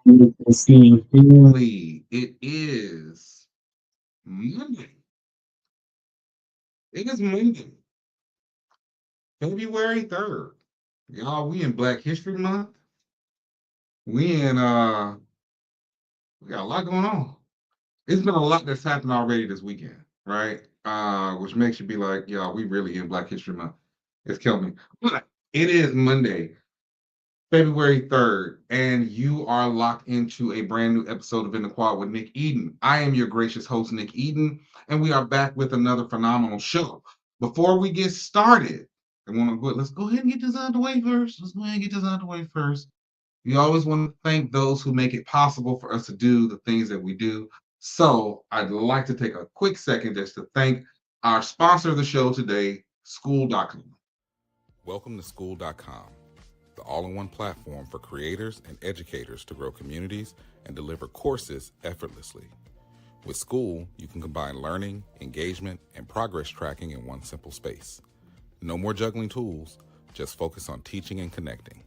Family. It is Monday. It is Monday, February 3rd. Y'all, we in Black History Month. We in we got a lot going on. It's been a lot that's happened already this weekend, right? Which makes you be like, y'all, we really in Black History Month. It's killing me. But it is Monday, February 3rd, and you are locked into a brand new episode of In the Quad with Nick Eden. I am your gracious host, Nick Eden, and we are back with another phenomenal show. Before we get started, let's go ahead and get this out of the way first. Let's go ahead and get this out of the way first. We always want to thank those who make it possible for us to do the things that we do. So I'd like to take a quick second just to thank our sponsor of the show today, School.com. Welcome to School.com, the all-in-one platform for creators and educators to grow communities and deliver courses effortlessly. With School, you can combine learning, engagement, and progress tracking in one simple space. No more juggling tools, just focus on teaching and connecting.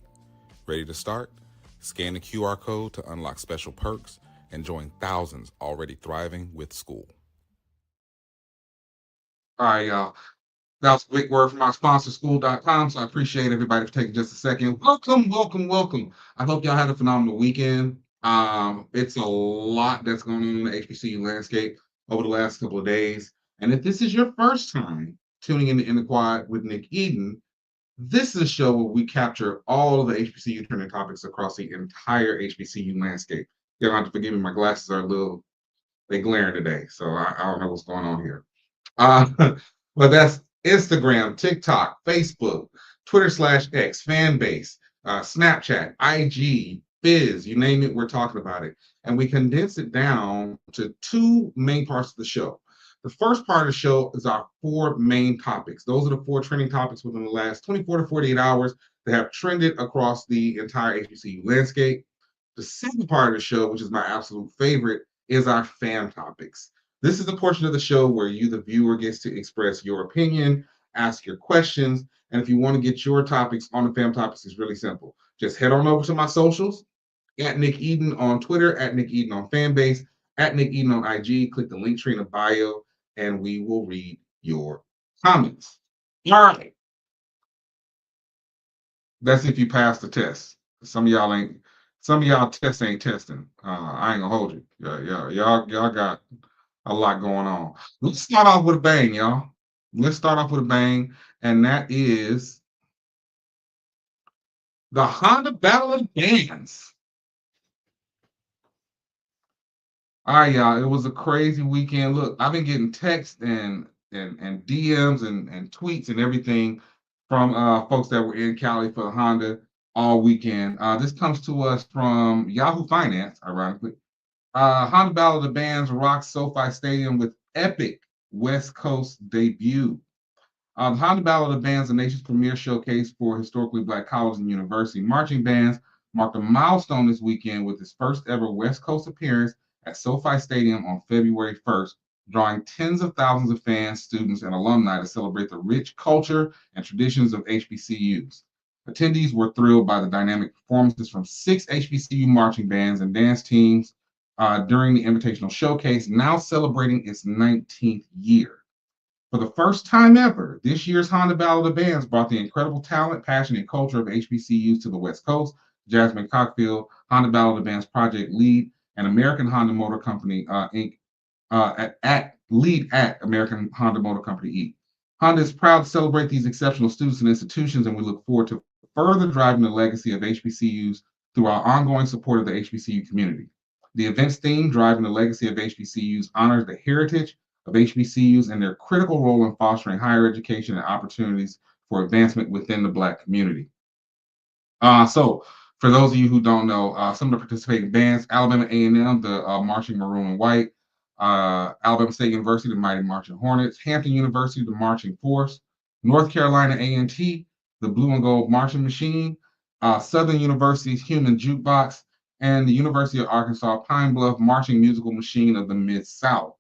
Ready to start? Scan the QR code to unlock special perks and join thousands already thriving with School. All right, y'all. That was a big word from our sponsor, School.com. So I appreciate everybody for taking just a second. Welcome, welcome, welcome. I hope y'all had a phenomenal weekend. It's a lot that's going on in the HBCU landscape over the last couple of days. And if this is your first time tuning in the Quad with Nick Eden, this is a show where we capture all of the HBCU trending topics across the entire HBCU landscape. You'll have to forgive me, my glasses are they glaring today. So I don't know what's going on here. Uh, but that's Instagram, TikTok, Facebook, Twitter/X, Fanbase, Snapchat, IG, Biz, you name it, we're talking about it. And we condense it down to two main parts of the show. The first part of the show is our four main topics. Those are the four trending topics within the last 24 to 48 hours that have trended across the entire HBCU landscape. The second part of the show, which is my absolute favorite, is our fan topics. This is the portion of the show where you, the viewer, gets to express your opinion, ask your questions, and if you want to get your topics on the fan topics, it's really simple. Just head on over to my socials, at Nick Eden on Twitter, at Nick Eden on Fanbase, at Nick Eden on IG. Click the link tree in the bio, and we will read your comments. All right. That's if you pass the test. Some of y'all tests ain't testing. I ain't gonna hold you. Y'all got a lot going on. Let's start off with a bang, y'all. Let's start off with a bang, and that is the Honda Battle of the Bands. All right, y'all. It was a crazy weekend. Look, I've been getting texts and DMs and tweets and everything from folks that were in Cali for Honda all weekend. This comes to us from Yahoo Finance, ironically. Honda Battle of the Bands rocks SoFi Stadium with epic West Coast debut. The Honda Battle of the Bands, the nation's premier showcase for historically Black colleges and university marching bands, marked a milestone this weekend with its first ever West Coast appearance at SoFi Stadium on February 1st, drawing tens of thousands of fans, students, and alumni to celebrate the rich culture and traditions of HBCUs. Attendees were thrilled by the dynamic performances from six HBCU marching bands and dance teams during the Invitational Showcase, now celebrating its 19th year. For the first time ever, this year's Honda Battle of the Bands brought the incredible talent, passion, and culture of HBCUs to the West Coast. Jasmine Cockfield, Honda Battle of the Bands project lead and American Honda Motor Company Inc. Lead at American Honda Motor Company Inc. Honda is proud to celebrate these exceptional students and institutions, and we look forward to further driving the legacy of HBCUs through our ongoing support of the HBCU community. The event's theme, Driving the Legacy of HBCUs, honors the heritage of HBCUs and their critical role in fostering higher education and opportunities for advancement within the Black community. So, for those of you who don't know, some of the participating bands: Alabama A&M, the Marching Maroon and White; Alabama State University, the Mighty Marching Hornets; Hampton University, the Marching Force; North Carolina A&T, the Blue and Gold Marching Machine; Southern University's Human Jukebox; and the University of Arkansas Pine Bluff Marching Musical Machine of the Mid-South.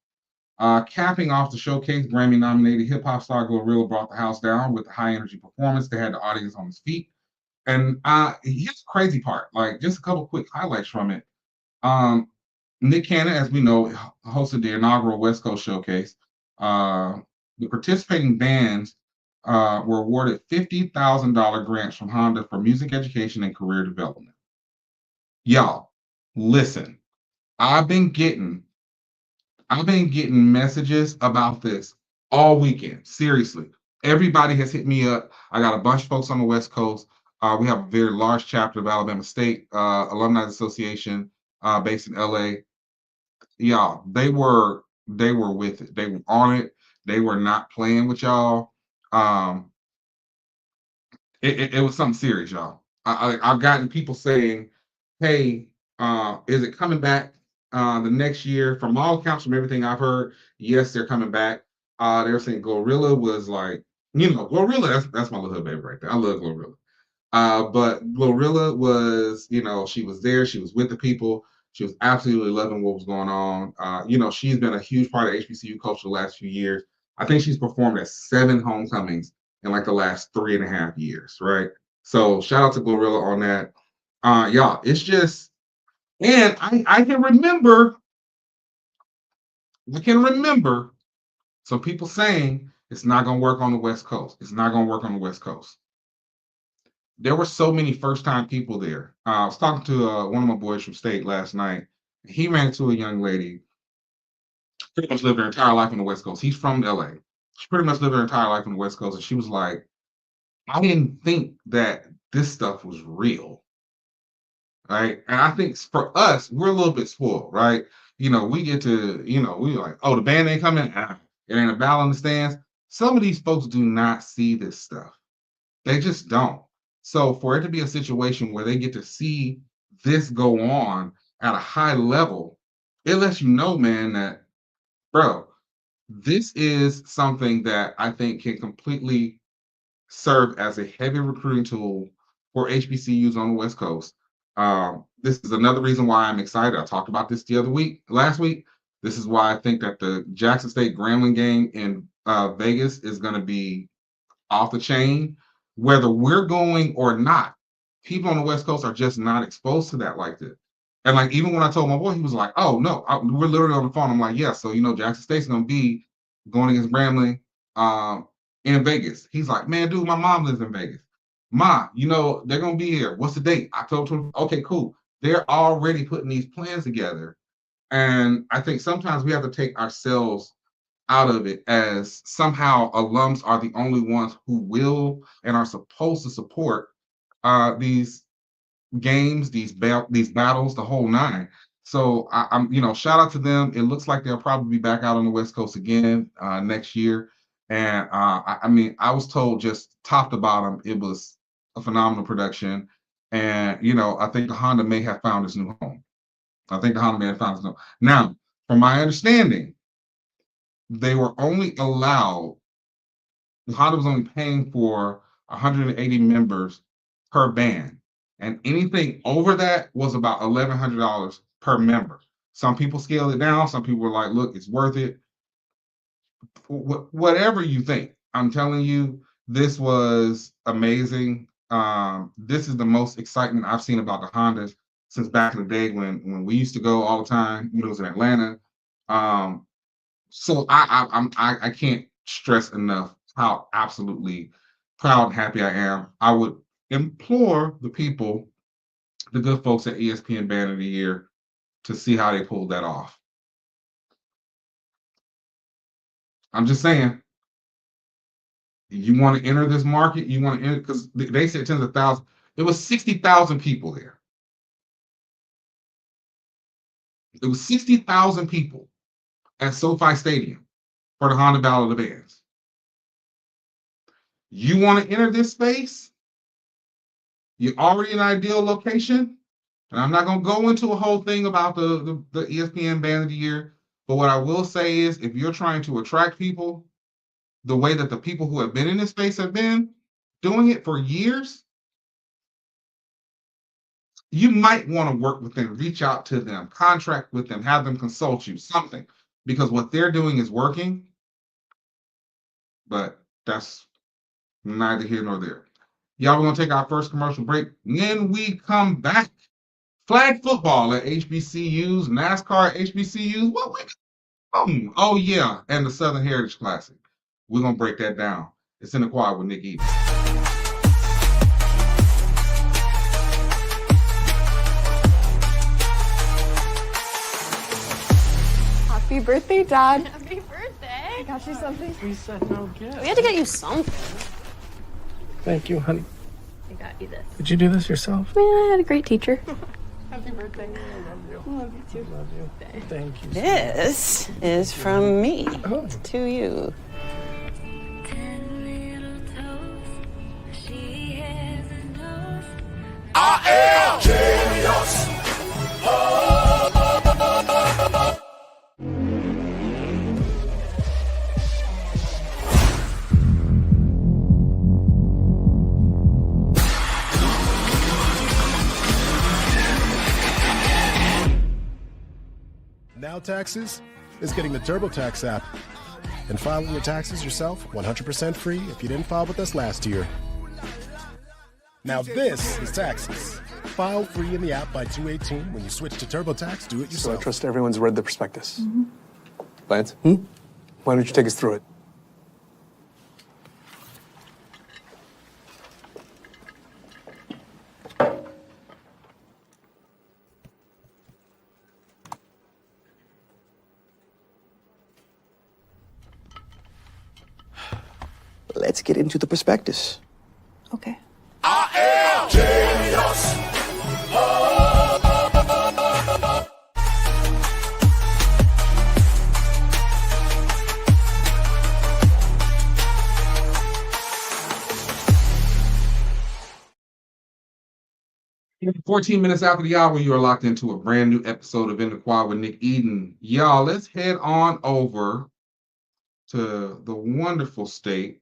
Capping off the showcase, Grammy-nominated hip-hop star Glorilla brought the house down with a high-energy performance that had the audience on its feet. And here's the crazy part, like just a couple quick highlights from it. Um, Nick Cannon, as we know, hosted the inaugural West Coast Showcase. The participating bands were awarded $50,000 grants from Honda for music education and career development. Y'all, listen, I've been getting I've been getting messages about this all weekend. Seriously. Everybody has hit me up. I got a bunch of folks on the West Coast. We have a very large chapter of Alabama State Alumni Association based in LA. Y'all, they were with it. They were on it. They were not playing with y'all. Um, it was something serious, y'all. I've gotten people saying, "Hey, is it coming back the next year?" From all accounts, from everything I've heard, yes, they're coming back. They're saying Glorilla was like, Glorilla. That's my little hood baby right there. I love Glorilla. But Glorilla was, she was there. She was with the people. She was absolutely loving what was going on. She's been a huge part of HBCU culture the last few years. I think she's performed at 7 homecomings in like the last 3.5 years, right? So shout out to Glorilla on that. Y'all, it's just, and I can remember some people saying it's not gonna work on the West Coast. It's not gonna work on the West Coast. There were so many first time people there. I was talking to one of my boys from state last night. He ran into a young lady, pretty much lived her entire life on the West Coast. He's from LA. She pretty much lived her entire life on the West Coast. And she was like, I didn't think that this stuff was real. Right. And I think for us, we're a little bit spoiled, right? We get to, we're like, oh, the band ain't coming. It ain't a battle in the stands. Some of these folks do not see this stuff. They just don't. So for it to be a situation where they get to see this go on at a high level, it lets you know, man, that, bro, this is something that I think can completely serve as a heavy recruiting tool for HBCUs on the West Coast. This is another reason why I'm excited. I talked about this last week. This is why I think that the Jackson State Grambling game in Vegas is going to be off the chain, whether we're going or not. People on the West Coast are just not exposed to that like this. And like even when I told my boy, he was like, "Oh no, we're literally on the phone." I'm like, "Yeah, so Jackson State's gonna be going against Grambling in Vegas." He's like, "Man, dude, my mom lives in Vegas. Ma, they're gonna be here. What's the date?" I told him, "Okay, cool." They're already putting these plans together, and I think sometimes we have to take ourselves out of it as somehow alums are the only ones who will and are supposed to support these games, these battles, the whole nine. So I'm, shout out to them. It looks like they'll probably be back out on the West Coast again next year. And I mean, I was told just top to bottom, it was a phenomenal production. And I think the Honda may have found its new home. I think the Honda may have found its new home. Now, from my understanding, they were only allowed Honda was only paying for 180 members per band, and anything over that was about $1,100 per member. Some people scaled it down. Some people were like, "Look, it's worth it." Whatever you think, I'm telling you, this was amazing. This is the most excitement I've seen about the Hondas since back in the day when we used to go all the time when it was in Atlanta. Um, so I can't stress enough how absolutely proud and happy I am. I would implore the people, the good folks at ESPN Band of the Year, to see how they pulled that off. I'm just saying, you want to enter this market, you want to enter because they said tens of thousands. It was 60,000 people there. It was 60,000 people at SoFi Stadium for the Honda Battle of the Bands. You want to enter this space? You're already in an ideal location. And I'm not going to go into a whole thing about the ESPN Band of the Year. But what I will say is if you're trying to attract people the way that the people who have been in this space have been doing it for years, you might want to work with them, reach out to them, contract with them, have them consult you, something. Because what they're doing is working. But that's neither here nor there. Y'all, we're going to take our first commercial break. When we come back, Flag football at HBCUs, NASCAR at HBCUs. What we oh yeah, and the Southern Heritage Classic. We're gonna break that down. It's in the quad with Nick Eden. Happy birthday, Dad. Happy birthday. I got you something. We said no gift. We had to get you something. Thank you, honey. I got you this. Did you do this yourself? Yeah, I had a great teacher. Happy birthday. I love you. Love you too. Love you. Thank you. This is from me to you. Now Taxes is getting the TurboTax app and filing your taxes yourself 100% free if you didn't file with us last year. Now this is taxes. File free in the app by 2/18. When you switch to TurboTax, do it So I yourself. trust everyone's read the prospectus. Lance, why don't you take us through it? Let's get into the prospectus. Okay. Yeah. 14 minutes after the hour, you are locked into a brand new episode of In the Quad with Nick Eden. Y'all, let's head on over to the wonderful state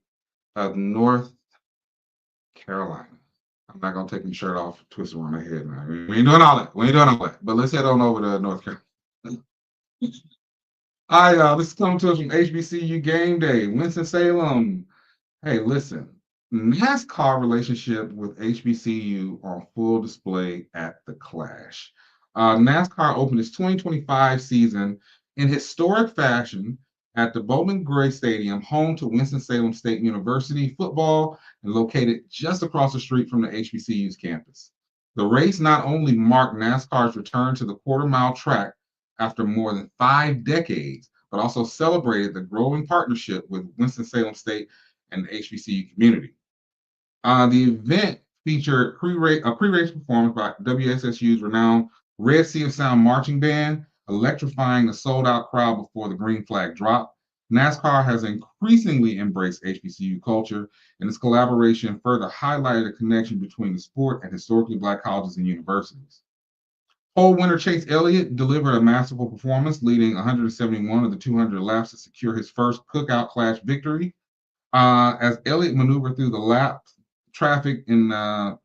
of North Carolina. I'm not gonna take my shirt off, twist around my head now. We ain't doing all that. We ain't doing all that. But let's head on over to North Carolina. All right, y'all. This is coming to us from HBCU Game Day, Winston-Salem. Hey, listen. NASCAR relationship with HBCU on full display at the Clash. NASCAR opened its 2025 season in historic fashion at the Bowman Gray Stadium, home to Winston-Salem State University football and located just across the street from the HBCU's campus. The race not only marked NASCAR's return to the quarter-mile track after more than 5 decades, but also celebrated the growing partnership with Winston-Salem State and the HBCU community. The event featured a pre-race performance by WSSU's renowned Red Sea of Sound marching band, electrifying the sold-out crowd before the green flag dropped. NASCAR has increasingly embraced HBCU culture, and its collaboration further highlighted a connection between the sport and historically Black colleges and universities. Pole winner Chase Elliott delivered a masterful performance, leading 171 of the 200 laps to secure his first Cookout Clash victory. As Elliott maneuvered through lap traffic in the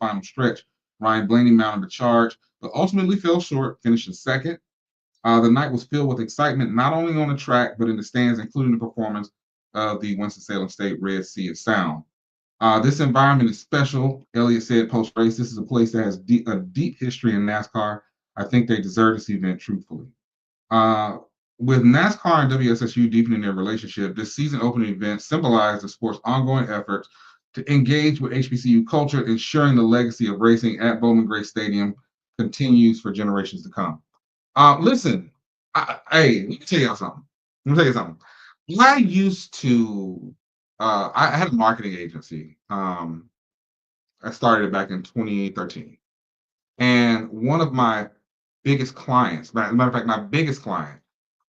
final stretch, Ryan Blaney mounted a charge, but ultimately fell short, finishing second. The night was filled with excitement, not only on the track, but in the stands, including the performance of the Winston-Salem State Red Sea of Sound. This environment is special, Elliott said post-race. This is a place that has a deep history in NASCAR. I think they deserve this event, truthfully. With NASCAR and WSSU deepening their relationship, this season-opening event symbolized the sport's ongoing efforts to engage with HBCU culture, ensuring the legacy of racing at Bowman Gray Stadium continues for generations to come. Listen, hey, let me tell you something. I used to, I had a marketing agency. I started it back in 2013. And one of my biggest clients, matter of fact, my biggest client,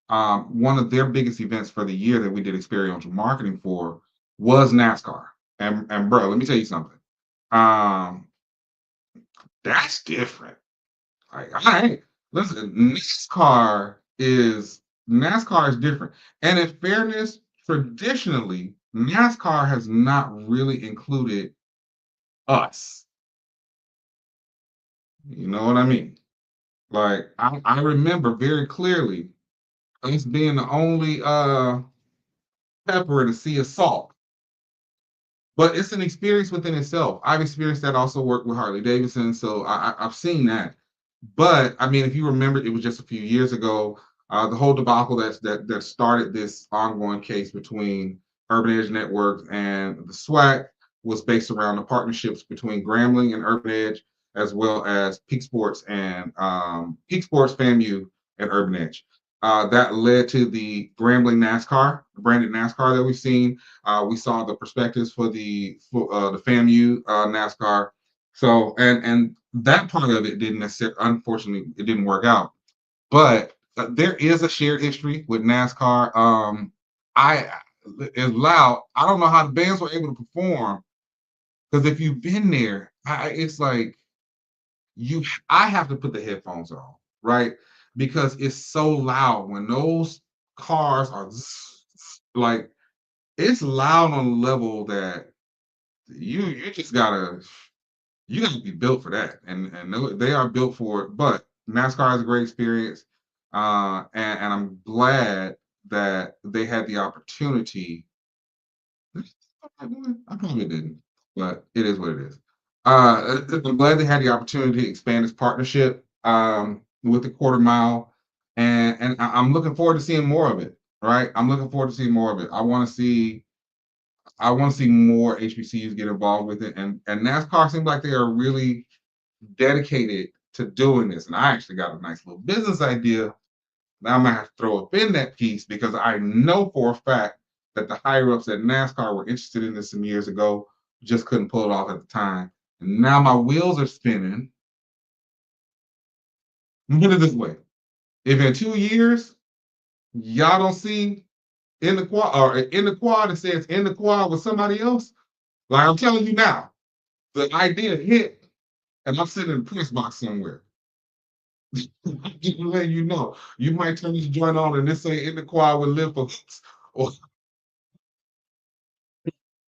one of their biggest events for the year that we did experiential marketing for was NASCAR. And bro, let me tell you something. That's different. Listen, NASCAR is different. And in fairness, traditionally, NASCAR has not really included us. You know what I mean? Like, I remember very clearly us being the only pepper in a sea of salt. but it's an experience within itself. I've experienced that, also worked with Harley Davidson, so I've seen that. But I mean, if you remember, it was just a few years ago, the whole debacle that started this ongoing case between Urban Edge Network and the SWAC was based around the partnerships between Grambling and Urban Edge, as well as Peak Sports and Peak Sports, FAMU, and Urban Edge. That led to the Grambling NASCAR, the branded NASCAR that we've seen. We saw the perspectives for the FAMU NASCAR. So and that part of it didn't necessarily, unfortunately, it didn't work out. But there is a shared history with NASCAR. I is loud. I don't know how the bands were able to perform, because if you've been there, it's like I have to put the headphones on, right? Because it's so loud when those cars are like, it's loud on a level that you just gotta be built for that, and they are built for it. But NASCAR is a great experience, and I'm glad that they had the opportunity. I probably didn't, but it is what it is. I'm glad they had the opportunity to expand this partnership with the quarter mile, and I'm looking forward to seeing more of it. Right, I'm looking forward to seeing more of it. I want to see more HBCUs get involved with it, and NASCAR seems like they are really dedicated to doing this. And I actually got a nice little business idea that I'm gonna have to throw up in that piece, because I know for a fact that the higher ups at NASCAR were interested in this some years ago, just couldn't pull it off at the time. And now my wheels are spinning. Put it this way: if in 2 years y'all don't see in the quad, or in the quad, it says in the quad with somebody else, like I'm telling you now, the idea hit, and I'm sitting in the press box somewhere. Just letting you know, you might turn this joint on and this say in the quad with lip hooks, or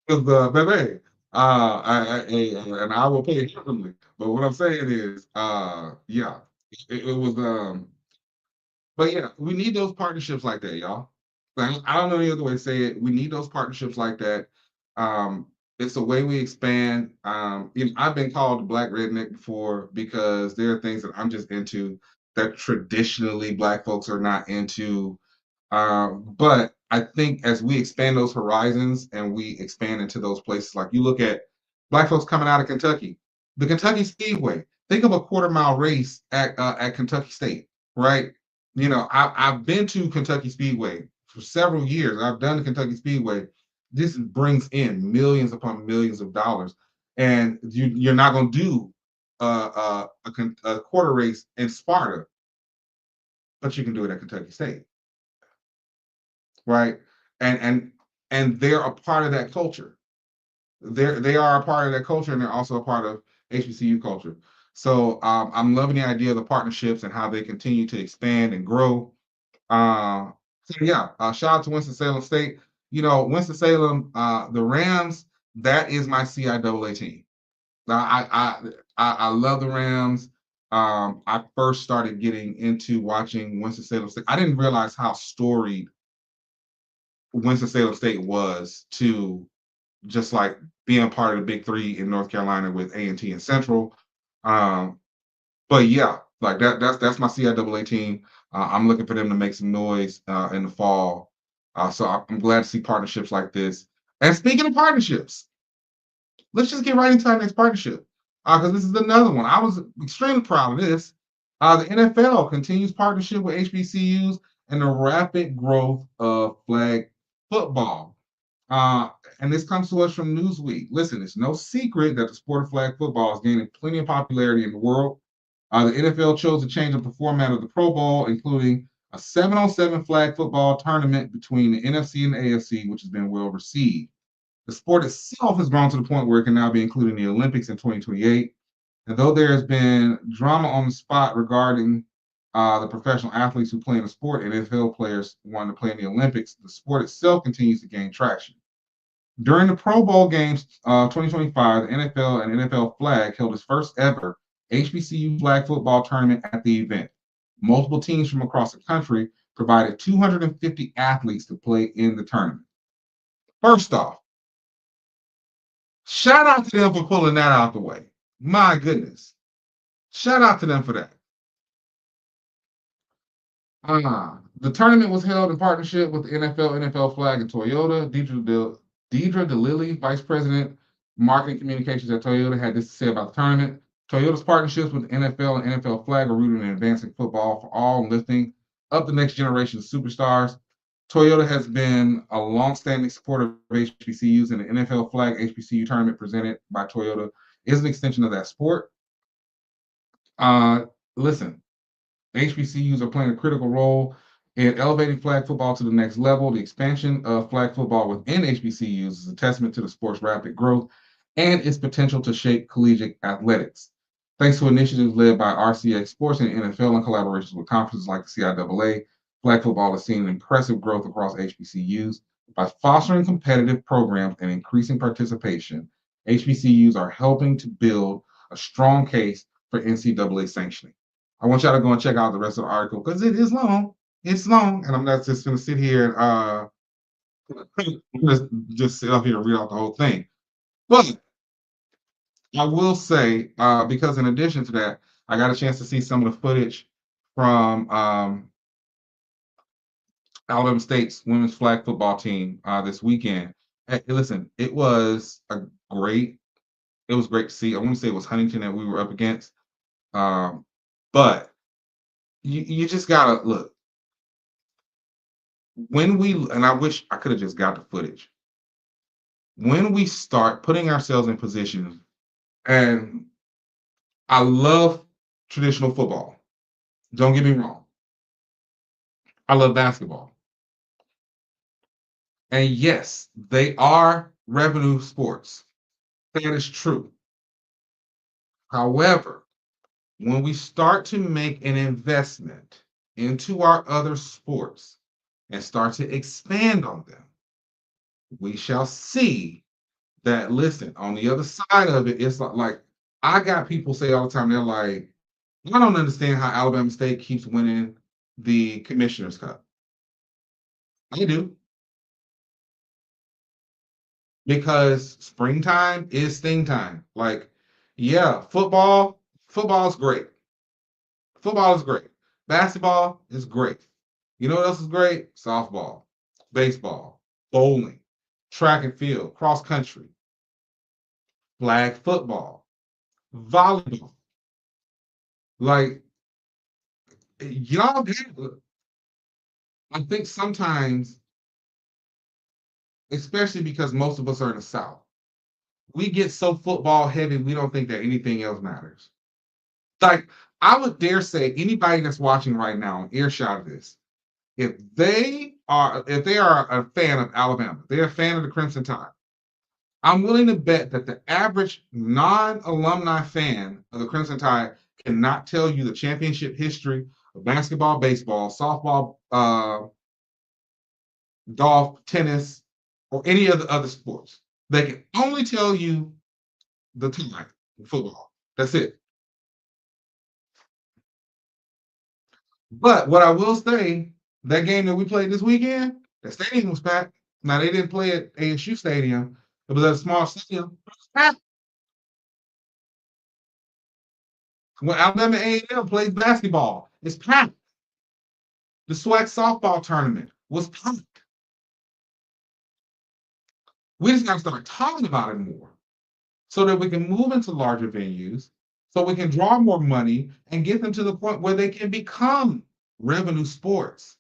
baby, and I will pay handsomely. But what I'm saying is, yeah, it was, but yeah, we need those partnerships like that, y'all. Like, I don't know any other way to say it. We need those partnerships like that. Um, it's a way we expand. I've been called a black redneck before, because there are things that I'm just into that traditionally black folks are not into. But I think as we expand those horizons and we expand into those places, like you look at black folks coming out of Kentucky, the Kentucky Speedway. Think of a quarter mile race at Kentucky State, right? I've been to Kentucky Speedway for several years. I've done the Kentucky Speedway. This brings in millions upon millions of dollars, and you're not going to do a quarter race in Sparta, but you can do it at Kentucky State, right? And they're a part of that culture. They are a part of that culture, and they're also a part of HBCU culture. So I'm loving the idea of the partnerships and how they continue to expand and grow. So yeah, shout out to Winston-Salem State. Winston-Salem, the Rams, that is my CIAA team. I love the Rams. I first started getting into watching Winston-Salem State. I didn't realize how storied Winston-Salem State was, to just like being part of the Big Three in North Carolina with A&T and Central. But yeah, like that's my CIAA team. I'm looking for them to make some noise in the fall. So I'm glad to see partnerships like this. And speaking of partnerships, let's just get right into our next partnership, because this is another one. I was extremely proud of this. The NFL continues partnership with HBCUs and the rapid growth of flag football. And this comes to us from Newsweek. Listen, it's no secret that the sport of flag football is gaining plenty of popularity in the world. The NFL chose to change up the format of the Pro Bowl, including a 7-on-7 flag football tournament between the NFC and the AFC, which has been well received. The sport itself has grown to the point where it can now be included in the Olympics in 2028. And though there has been drama on the spot regarding the professional athletes who play in the sport and NFL players wanting to play in the Olympics, the sport itself continues to gain traction. During the Pro Bowl games 2025, the NFL and NFL Flag held its first ever HBCU flag football tournament at the event. Multiple teams from across the country provided 250 athletes to play in the tournament. First off, Shout out to them for pulling that out the way. My goodness. Shout out to them for that. The tournament was held in partnership with the NFL Flag, and Toyota. Deidre DeLilly, Vice President, Marketing Communications at Toyota, had this to say about the tournament. Toyota's partnerships with the NFL and NFL Flag are rooted in advancing football for all and lifting up the next generation of superstars. Toyota has been a longstanding supporter of HBCUs, and the NFL Flag HBCU tournament presented by Toyota is an extension of that sport. Listen, HBCUs are playing a critical role in elevating flag football to the next level. The expansion of flag football within HBCUs is a testament to the sport's rapid growth and its potential to shape collegiate athletics. Thanks to initiatives led by RCX Sports and NFL in collaborations with conferences like the CIAA, flag football has seen impressive growth across HBCUs. By fostering competitive programs and increasing participation, HBCUs are helping to build a strong case for NCAA sanctioning. I want y'all to go and check out the rest of the article because it is long. It's long, and I'm not just going to sit here and just sit up here and read out the whole thing. But I will say, because in addition to that, I got a chance to see some of the footage from Alabama State's women's flag football team this weekend. Hey, listen, it was great to see. I want to say it was Huntington that we were up against. But you just gotta look. And I wish I could have just got the footage. When we start putting ourselves in positions, and I love traditional football. Don't get me wrong. I love basketball. And yes, they are revenue sports. That is true. However, when we start to make an investment into our other sports and start to expand on them, we shall see that, listen, on the other side of it, it's like I got people say all the time, they're like, I don't understand how Alabama State keeps winning the Commissioner's Cup. I do. Because springtime is sting time. Like, yeah, football is great. Football is great. Basketball is great. You know what else is great? Softball, baseball, bowling, track and field, cross country, flag football, volleyball. Like, y'all, I think sometimes, especially because most of us are in the South, we get so football heavy, we don't think that anything else matters. Like, I would dare say anybody that's watching right now, on earshot of this, if they are a fan of Alabama, they're a fan of the Crimson Tide, I'm willing to bet that the average non-alumni fan of the Crimson Tide cannot tell you the championship history of basketball, baseball, softball, golf, tennis, or any of the other sports. They can only tell you the time in football. That's it. But what I will say, that game that we played this weekend, the stadium was packed. Now, they didn't play at ASU Stadium. It was at a small stadium. It was packed. When Alabama A&M plays basketball, it's packed. The SWAC softball tournament was packed. We just got to start talking about it more so that we can move into larger venues, so we can draw more money and get them to the point where they can become revenue sports.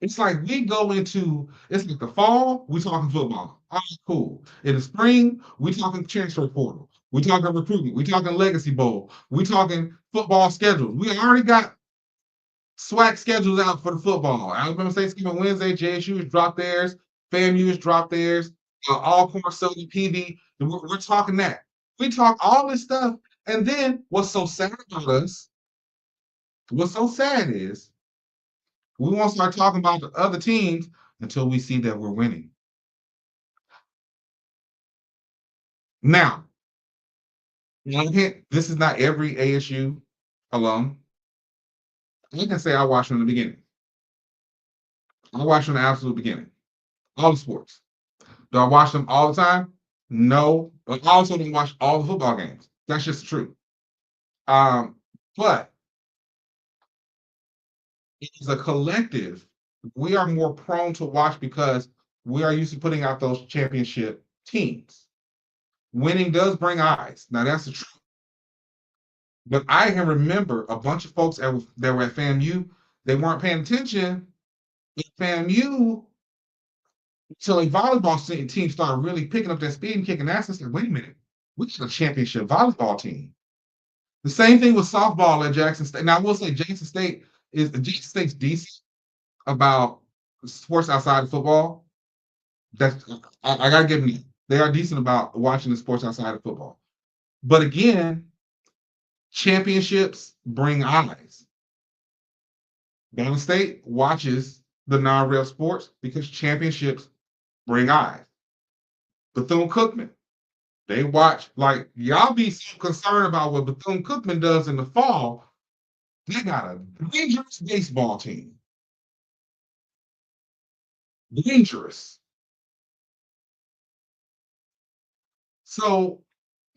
It's like it's like the fall, we talking football. All right, cool. In the spring, we talking transfer portal. We talking recruitment. We talking legacy bowl. We talking football schedules. We already got SWAC schedules out for the football. Alabama State's giving Wednesday. JSU has dropped theirs. FAMU has dropped theirs. Alcorn, Southern, PV. We're talking that. We talk all this stuff. And then what's so sad about us, what's so sad is we won't start talking about the other teams until we see that we're winning. Now, this is not every ASU alum. I can say I watched from the beginning. I watched from the absolute beginning. All the sports. Do I watch them all the time? No, I also don't watch all the football games. That's just the truth. But as a collective, we are more prone to watch because we are used to putting out those championship teams. Winning does bring eyes. Now that's the truth. But I can remember a bunch of folks that were at FAMU, they weren't paying attention at FAMU until a volleyball team started really picking up that speed and kicking ass. I said, wait a minute, we got a championship volleyball team. The same thing with softball at Jackson State. Now I will say Jackson State's decent about sports outside of football. That's I gotta give them that. They are decent about watching the sports outside of football. But again, championships bring eyes. Jackson State watches the non-real sports because championships bring eyes. Bethune-Cookman, they watch, like, y'all be so concerned about what Bethune-Cookman does in the fall. They got a dangerous baseball team. Dangerous. So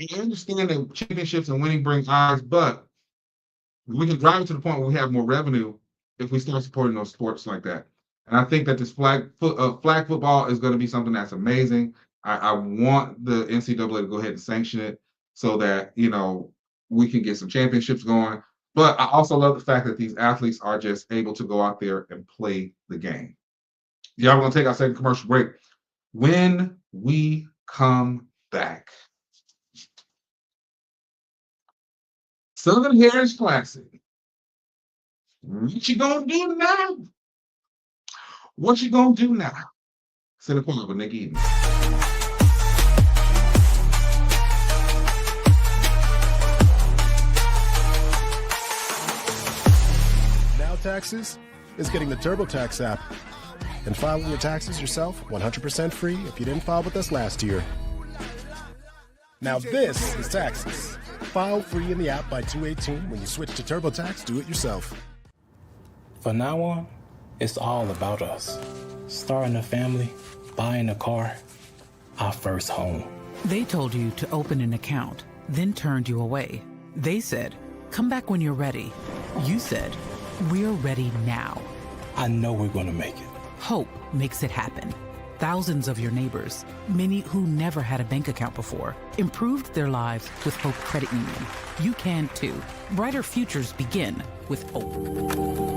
I understand that championships and winning brings eyes, but we can drive it to the point where we have more revenue if we start supporting those sports like that. And I think that this flag football is going to be something that's amazing. I want the NCAA to go ahead and sanction it so that, we can get some championships going. But I also love the fact that these athletes are just able to go out there and play the game. Y'all, we're going to take our second commercial break. When we come back, Southern Heritage Classic. What you gonna do now? What you gonna do now? Sit in the corner with Nick Eden. Now Taxes is getting the TurboTax app and filing your taxes yourself 100% free if you didn't file with us last year. Now this is Taxes. File free in the app by 2/18 when you switch to TurboTax. Do it yourself. From now on, it's all about us. Starting a family, buying a car, our first home. They told you to open an account, then turned you away. They said, come back when you're ready. You said, we're ready now. I know we're going to make it. Hope makes it happen. Thousands of your neighbors, many who never had a bank account before, improved their lives with Hope Credit Union. You can too. Brighter futures begin with Hope.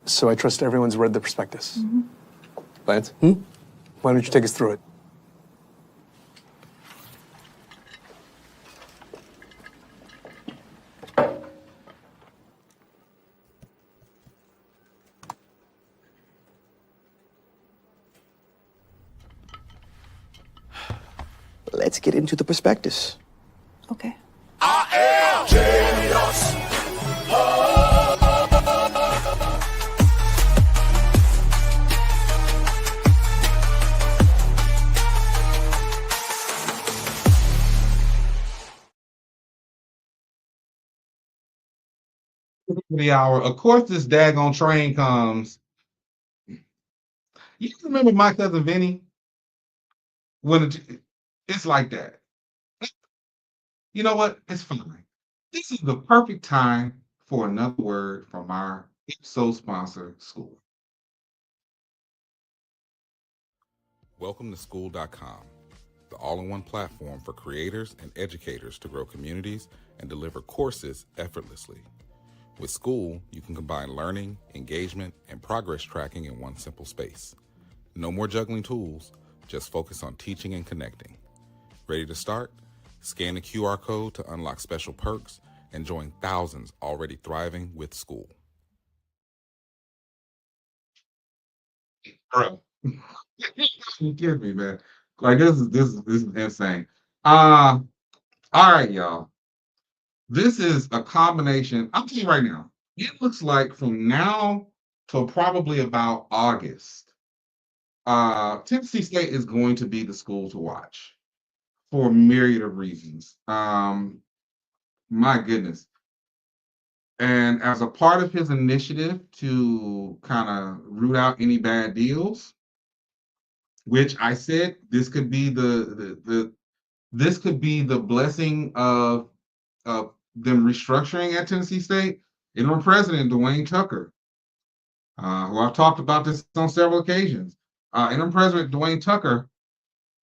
So I trust everyone's read the prospectus. Lance? Why don't you take us through it? Let's get into the prospectus. Okay. The hour. Of course, this daggone train comes. You remember my cousin Vinny? It's like that. You know what? It's fine. This is the perfect time for another word from our IPSO sponsor, school. Welcome to School.com, the all-in-one platform for creators and educators to grow communities and deliver courses effortlessly. With School, you can combine learning, engagement, and progress tracking in one simple space. No more juggling tools, just focus on teaching and connecting. Ready to start? Scan the QR code to unlock special perks and join thousands already thriving with School. Bro, you kidding me, man? Like this is insane. All right, y'all. This is a combination. I'll tell you right now, it looks like from now till probably about August, Tennessee State is going to be the school to watch for a myriad of reasons. My goodness. And as a part of his initiative to kind of root out any bad deals, which I said this could be this could be the blessing of them restructuring at Tennessee State. Interim President Dwayne Tucker, who I've talked about this on several occasions, Interim President Dwayne Tucker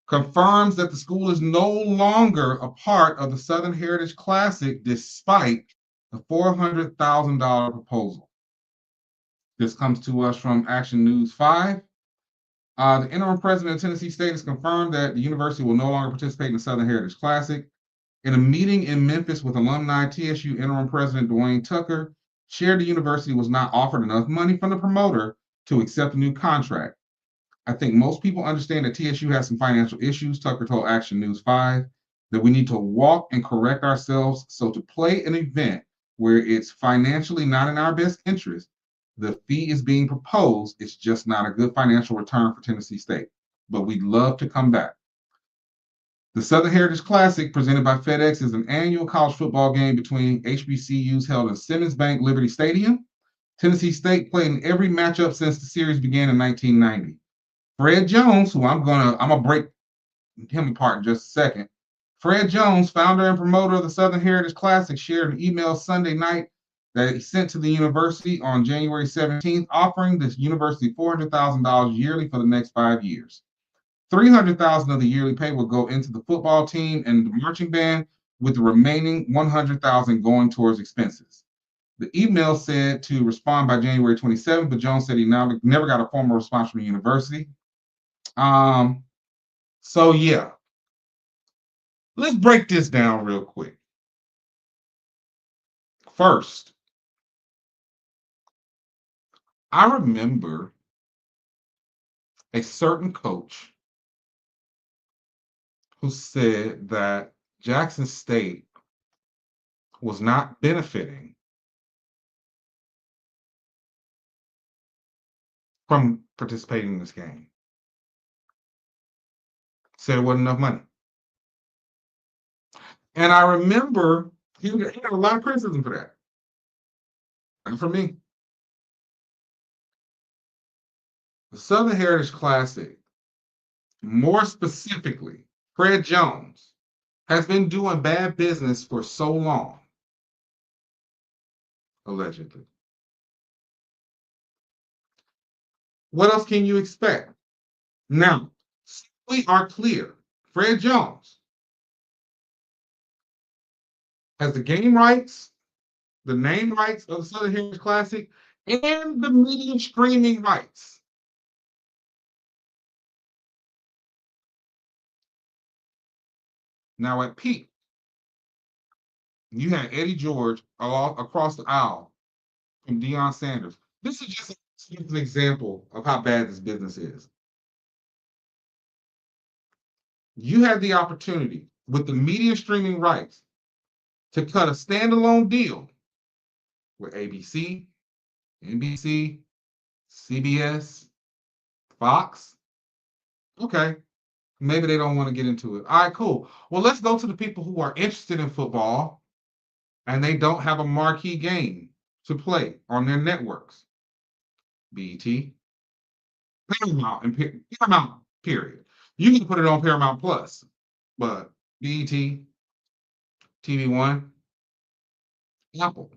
confirms that the school is no longer a part of the Southern Heritage Classic despite the $400,000 proposal. This comes to us from Action News 5. The interim president of Tennessee State has confirmed that the university will no longer participate in the Southern Heritage Classic. In a meeting in Memphis with alumni, TSU interim president Dwayne Tucker shared the university was not offered enough money from the promoter to accept a new contract. I think most people understand that TSU has some financial issues, Tucker told Action News 5, that we need to walk and correct ourselves. So to play an event where it's financially not in our best interest, the fee is being proposed. It's just not a good financial return for Tennessee State, but we'd love to come back. The Southern Heritage Classic, presented by FedEx, is an annual college football game between HBCUs held in Simmons Bank Liberty Stadium. Tennessee State played in every matchup since the series began in 1990. Fred Jones, who I'm gonna break him apart in just a second. Fred Jones, founder and promoter of the Southern Heritage Classic, shared an email Sunday night that he sent to the university on January 17th, offering the university $400,000 yearly for the next 5 years. $300,000 of the yearly pay will go into the football team and the marching band, with the remaining $100,000 going towards expenses. The email said to respond by January 27th, but Jones said he never got a formal response from the university. So yeah, let's break this down real quick. First, I remember a certain coach who said that Jackson State was not benefiting from participating in this game. Said it wasn't enough money. And I remember he got a lot of criticism for that. And for me, the Southern Heritage Classic, more specifically, Fred Jones, has been doing bad business for so long, allegedly. What else can you expect? Now, we are clear. Fred Jones has the game rights, the name rights of the Southern Heritage Classic, and the media streaming rights. Now at peak, you had Eddie George all across the aisle from Deion Sanders. This is just an example of how bad this business is. You had the opportunity with the media streaming rights to cut a standalone deal with ABC, NBC, CBS, Fox. Okay, maybe they don't want to get into it. All right, cool. Well, let's go to the people who are interested in football and they don't have a marquee game to play on their networks. BET, Paramount, and Paramount, period. You can put it on Paramount Plus, but BET, TV One, Apple,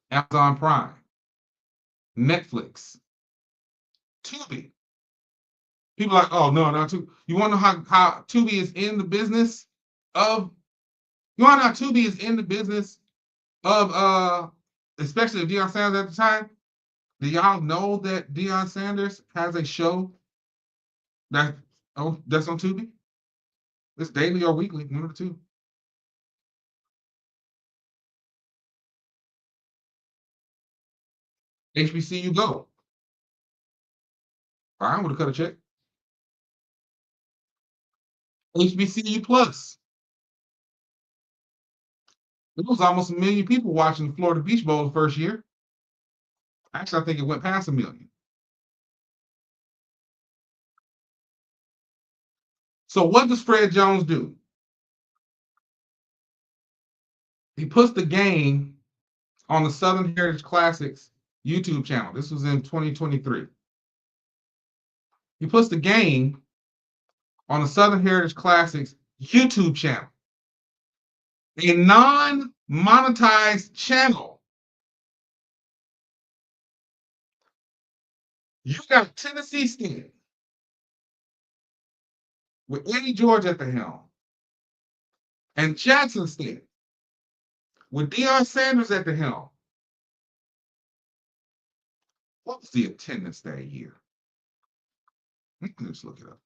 Amazon Prime, Netflix, Tubi. People are like, oh no, not Tubi. You want to know how Tubi is in the business of? You want to know how Tubi is in the business of especially Deion Sanders at the time? Do y'all know that Deion Sanders has a show that's on Tubi? It's daily or weekly, one of the two. HBCU Go. I would have cut a check. HBCU Plus. It was almost 1 million people watching the Florida Beach Bowl the first year. Actually, I think it went past 1 million. So what does Fred Jones do? He puts the game on the Southern Heritage Classics YouTube channel. This was in 2023. He puts the game on the Southern Heritage Classics YouTube channel, a non-monetized channel. You got Tennessee State with Eddie George at the helm, and Jackson State with Deion Sanders at the helm. What was the attendance that year? Let's look it up.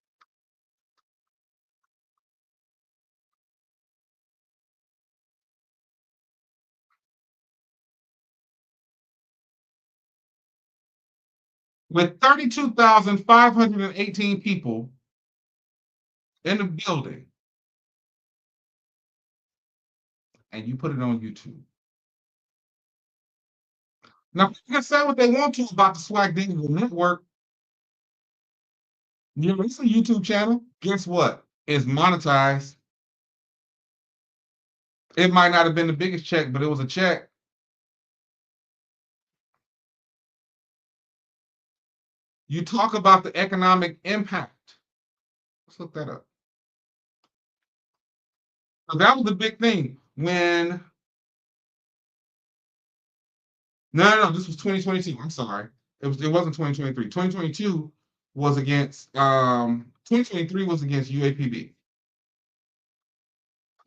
With 32,518 people in the building, and you put it on YouTube. Now, people can say what they want to about the Swag Digital Network. You know, it's a YouTube channel. Guess what? It's monetized. It might not have been the biggest check, but it was a check. You talk about the economic impact. Let's look that up. So that was the big thing when. No, this was 2022. I'm sorry. It wasn't 2023. 2022 was against 2023 was against UAPB.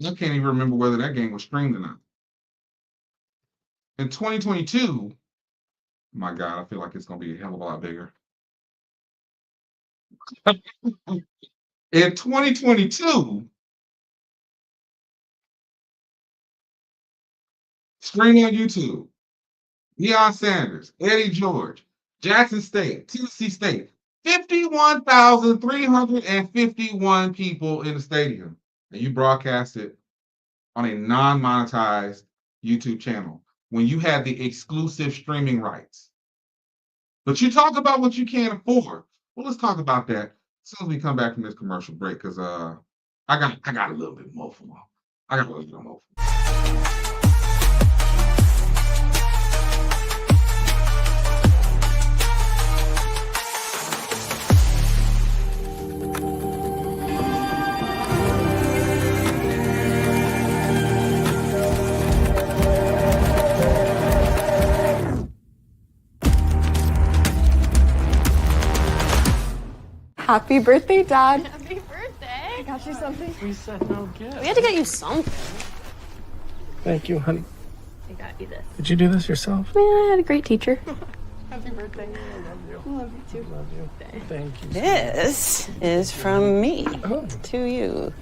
I can't even remember whether that game was streamed or not. In 2022, my God, I feel like it's gonna be a hell of a lot bigger. In 2022, streaming on YouTube, Deion Sanders, Eddie George, Jackson State, Tennessee State, 51,351 people in the stadium, and you broadcast it on a non-monetized YouTube channel when you had the exclusive streaming rights. But you talk about what you can't afford. Well, let's talk about that as soon as we come back from this commercial break, because I got a little bit more for them. I got a little bit more. Happy birthday, Dad. Happy birthday. I got you something. We said no gift. We had to get you something. Thank you, honey. I got you this. Did you do this yourself? Man, I had a great teacher. Happy birthday. I love you. I love you too. Love you. Thank you. This is from me to you.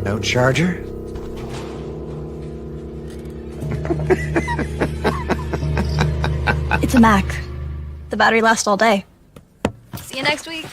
No charger? It's a Mac. The battery lasts all day. See you next week.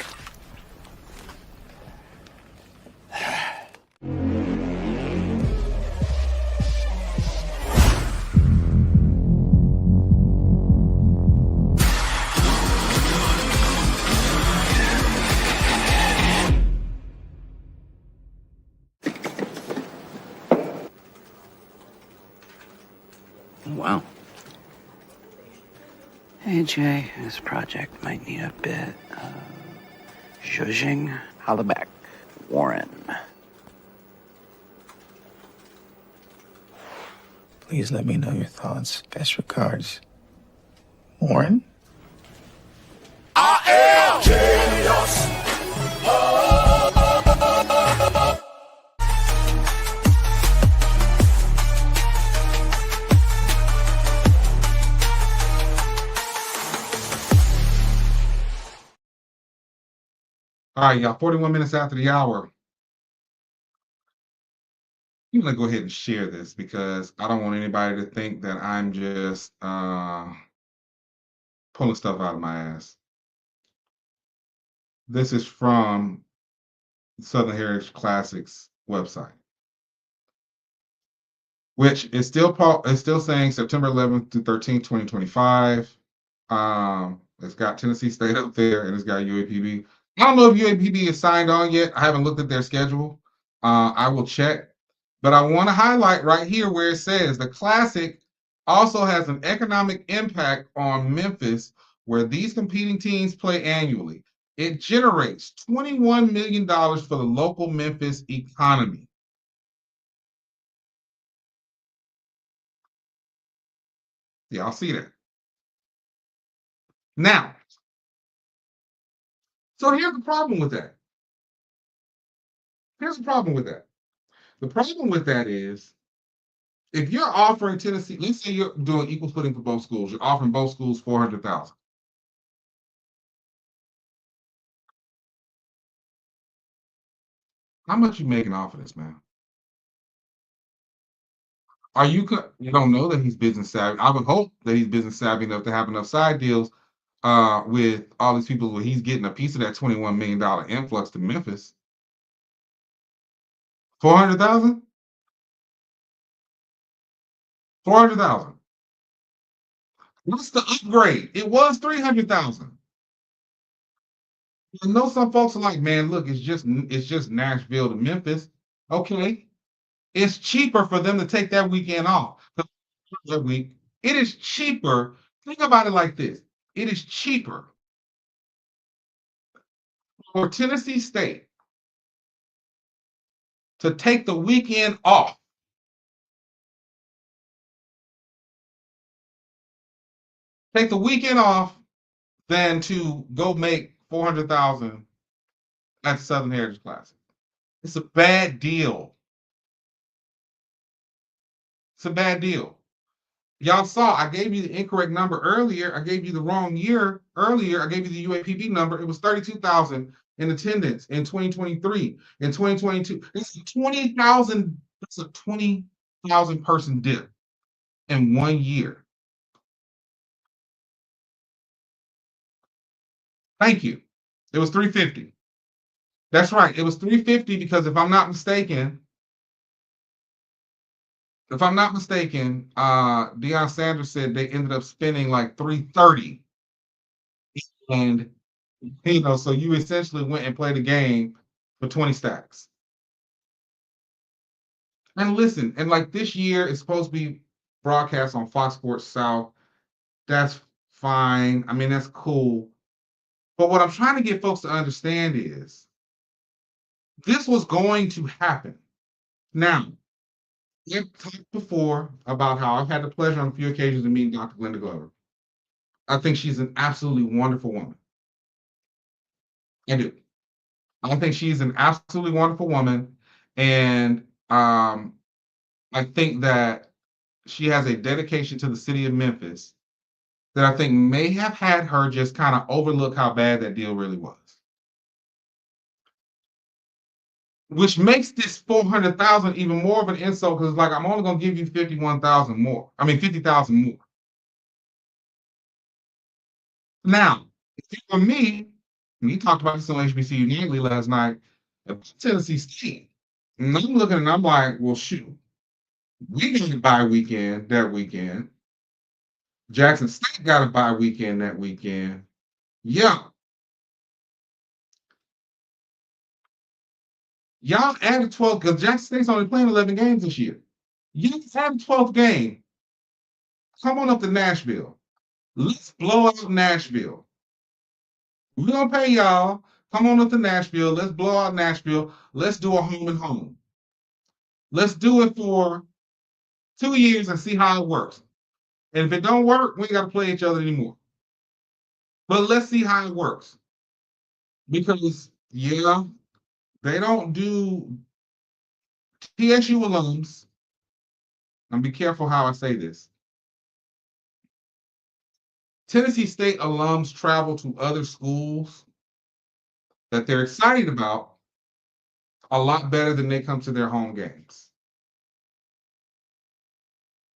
Wow. Hey, Jay, this project might need a bit of zhuzhing. Hollaback, Warren. Please let me know your thoughts. Best regards, Warren. All right, y'all, 41 minutes after the hour. I'm gonna go ahead and share this because I don't want anybody to think that I'm just pulling stuff out of my ass. This is from Southern Heritage Classics website, which is still saying September 11th through 13th, 2025. It's got Tennessee State up there, and it's got UAPB. I don't know if UAPB is signed on yet. I haven't looked at their schedule. I will check. But I want to highlight right here where it says the Classic also has an economic impact on Memphis, where these competing teams play annually. It generates $21 million for the local Memphis economy. Y'all see that? Now, so here's the problem with that. Here's the problem with that. The problem with that is, if you're offering Tennessee, let's say you're doing equal footing for both schools, you're offering both schools $400,000. How much you making off of this, man? You don't know that he's business savvy. I would hope that he's business savvy enough to have enough side deals with all these people where he's getting a piece of that $21 million influx to Memphis. 400,000? 400,000. What's the upgrade? It was 300,000. I know some folks are like, man, look, it's just Nashville to Memphis. Okay. It's cheaper for them to take that weekend off. That week, it is cheaper. Think about it like this. It is cheaper for Tennessee State to take the weekend off than to go make 400,000 at the Southern Heritage Classic. It's a bad deal. It's a bad deal. Y'all saw I gave you the incorrect number earlier. I gave you the wrong year earlier. I gave you the UAPB number. It was 32,000 in attendance in 2023. In 2022, it's 20,000. That's a 20,000 person dip in 1 year. Thank you. It was 350. That's right. It was 350 because if I'm not mistaken, Deion Sanders said they ended up spending like 330. And so you essentially went and played a game for 20 stacks. And listen, and like this year it's supposed to be broadcast on Fox Sports South. That's fine. I mean, that's cool. But what I'm trying to get folks to understand is this was going to happen. Now, I've talked before about how I've had the pleasure on a few occasions of meeting Dr. Linda Glover. I think she's an absolutely wonderful woman. I do. I think she's an absolutely wonderful woman. And I think that she has a dedication to the city of Memphis that I think may have had her just kind of overlook how bad that deal really was. Which makes this 400,000 even more of an insult because it's like, I'm only going to give you 50,000 more. Now, if it were me, and he talked about this on HBCU Nightly last night, about Tennessee State, and I'm looking and I'm like, well, shoot, we got a bye weekend that weekend. Jackson State got a bye weekend that weekend. Yeah. Y'all added 12 because Jackson State's only playing 11 games this year. You add 12th game. Come on up to Nashville. Let's blow out Nashville. We're going to pay y'all. Come on up to Nashville. Let's blow out Nashville. Let's do a home and home. Let's do it for 2 years and see how it works. And if it don't work, we ain't got to play each other anymore. But let's see how it works. Because, yeah, they don't do TSU alums. And be careful how I say this. Tennessee State alums travel to other schools that they're excited about a lot better than they come to their home games.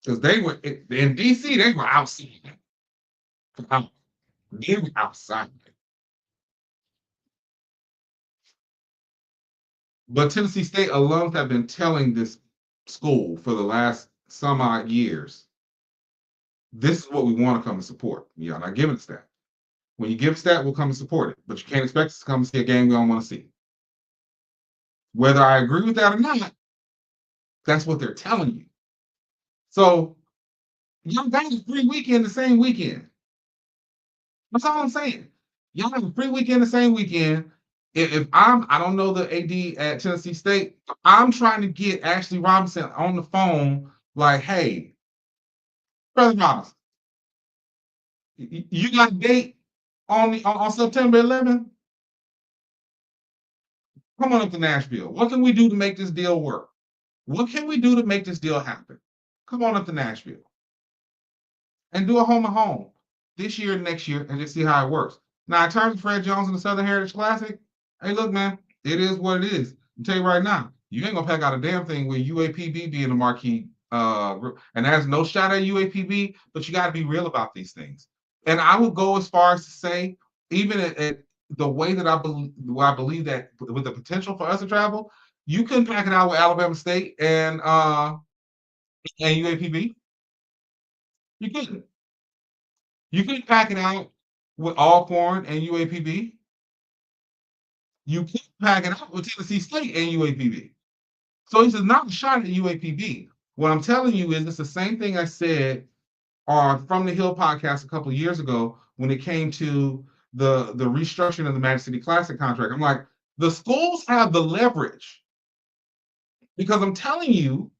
Because they were in DC, they were outside. They're outside. But Tennessee State alums have been telling this school for the last some odd years, this is what we want to come and support. Y'all not giving us that. When you give us that, we'll come and support it. But you can't expect us to come and see a game we don't want to see. Whether I agree with that or not, that's what they're telling you. So y'all got a free weekend the same weekend. That's all I'm saying. Y'all have a free weekend the same weekend. If I don't know the AD at Tennessee State, I'm trying to get Ashley Robinson on the phone, like, hey, Brother Robinson, you got a date on September 11th? Come on up to Nashville. What can we do to make this deal work? What can we do to make this deal happen? Come on up to Nashville and do a home and home this year and next year and just see how it works. Now, in terms of Fred Jones and the Southern Heritage Classic, hey, look, man, it is what it is. I'll tell you right now, you ain't gonna pack out a damn thing with UAPB being the marquee group. And that's no shot at UAPB, but you got to be real about these things. And I would go as far as to say, even at the way that I believe that with the potential for us to travel, you couldn't pack it out with Alabama State and UAPB. You couldn't. You couldn't pack it out with Alcorn and UAPB. You can't pack it out with Tennessee State and UAPB. So this is not a shot at UAPB. What I'm telling you is it's the same thing I said on From the Hill podcast a couple of years ago when it came to the restructuring of the Magic City Classic contract. I'm like, the schools have the leverage because I'm telling you,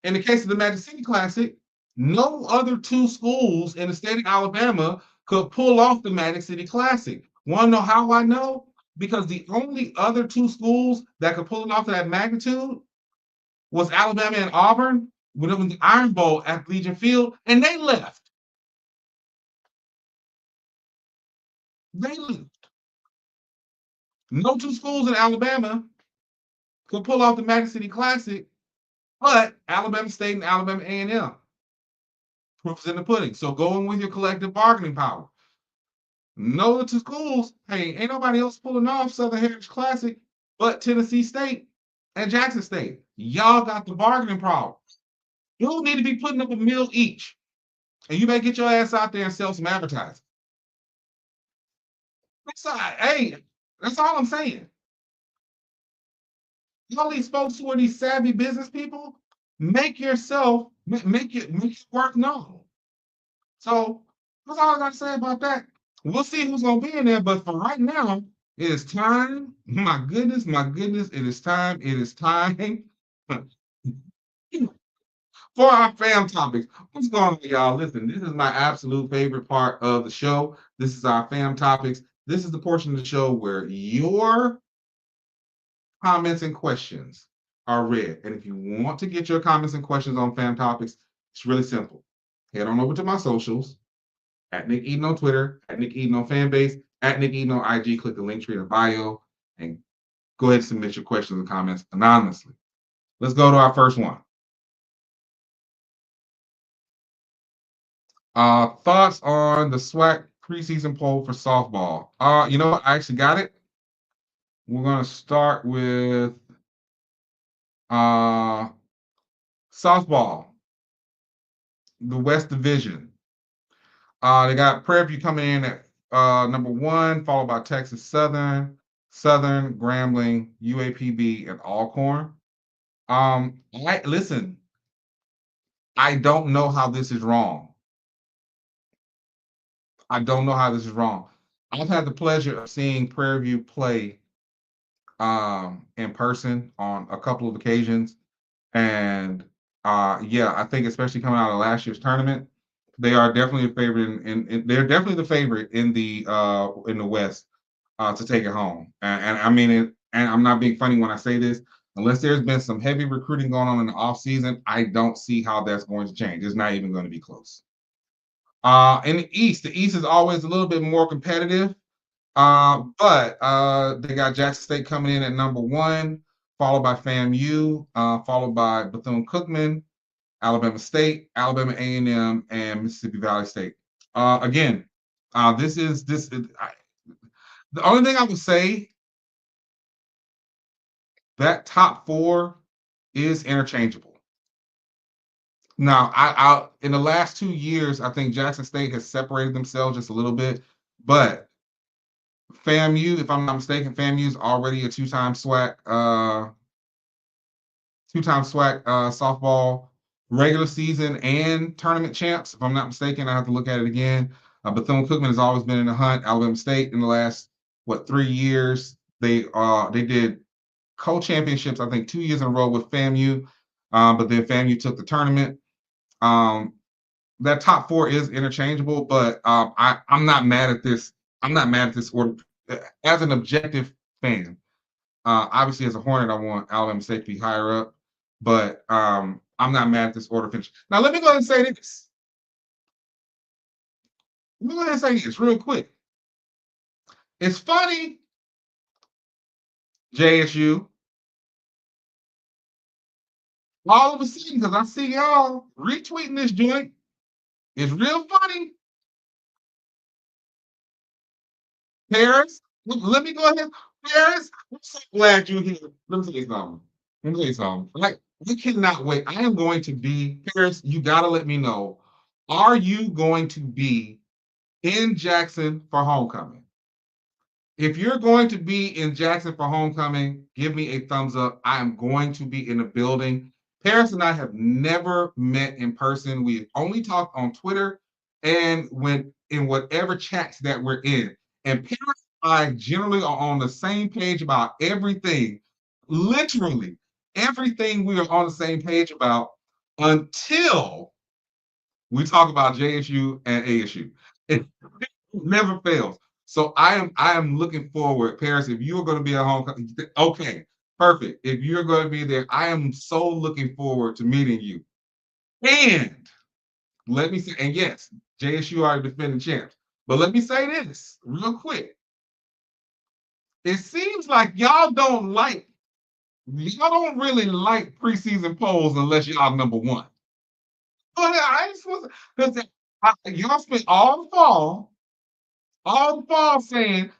in the case of the Magic City Classic, no other two schools in the state of Alabama could pull off the Magic City Classic. Want to know how I know? Because the only other two schools that could pull it off to that magnitude was Alabama and Auburn when it was the Iron Bowl at Legion Field, and they left. They left. No two schools in Alabama could pull off the Magic City Classic, but Alabama State and Alabama A&M. Proof's in the pudding. So going with your collective bargaining power. No two schools, hey, ain't nobody else pulling off Southern Heritage Classic but Tennessee State and Jackson State. Y'all got the bargaining power. You'll need to be putting up a meal each. And you better get your ass out there and sell some advertising. That's all I'm saying. All these folks who are these savvy business people, make your work known. So that's all I got to say about that. We'll see who's going to be in there, but for right now, it is time. My goodness, it is time. It is time for our fam topics. What's going on, y'all? Listen, this is my absolute favorite part of the show. This is our fam topics. This is the portion of the show where your comments and questions are read. And if you want to get your comments and questions on fam topics, it's really simple. Head on over to my socials, at Nick Eden on Twitter, at Nick Eden on Fanbase, at Nick Eden on IG. Click the link tree in the bio and go ahead and submit your questions and comments anonymously. Let's go to our first one. Thoughts on the SWAC preseason poll for softball? You know what? I actually got it. We're going to start with softball, the West Division. They got Prairie View coming in at number 1, followed by Texas Southern, Grambling, UAPB, and Alcorn. Listen, I don't know how this is wrong. I've had the pleasure of seeing Prairie View play in person on a couple of occasions. And I think especially coming out of last year's tournament, they are definitely a favorite, and they're definitely the favorite in the West to take it home. And I mean it, and I'm not being funny when I say this. Unless there's been some heavy recruiting going on in the offseason, I don't see how that's going to change. It's not even going to be close. In the East is always a little bit more competitive. But they got Jackson State coming in at number 1, followed by FAMU, followed by Bethune-Cookman, Alabama State, Alabama A&M, and Mississippi Valley State. Again, The only thing I would say, that top four is interchangeable. Now, I in the last 2 years, I think Jackson State has separated themselves just a little bit, but FAMU, if I'm not mistaken, FAMU is already a two-time SWAC softball regular season and tournament champs. If I'm not mistaken, I have to look at it again. Bethune-Cookman has always been in the hunt. Alabama State in the last 3 years, they did co-championships, I think 2 years in a row with FAMU, but then FAMU took the tournament. That top four is interchangeable, but I'm not mad at this. I'm not mad at this order as an objective fan. Obviously, as a Hornet, I want Alabama State to be higher up, but I'm not mad at this order finish. Now, let me go ahead and say this. Let me go ahead and say this real quick. It's funny, JSU, all of a sudden, because I see y'all retweeting this joint. It's real funny. Paris, let me go ahead. Paris, I'm so glad you're here. Let me tell you something. Like, we cannot wait. I am going to be, Paris, you got to let me know. Are you going to be in Jackson for homecoming? If you're going to be in Jackson for homecoming, give me a thumbs up. I am going to be in the building. Paris and I have never met in person. We've only talked on Twitter and when in whatever chats that we're in. And Paris and I generally are on the same page about everything. Literally, everything we are on the same page about until we talk about JSU and ASU. It never fails. So I am looking forward, Paris. If you're going to be at home, okay, perfect. If you're going to be there, I am so looking forward to meeting you. And let me say, and yes, JSU are defending champs. But let me say this real quick. It seems like y'all don't really like preseason polls unless y'all number one. But I just want because y'all spent all the fall saying,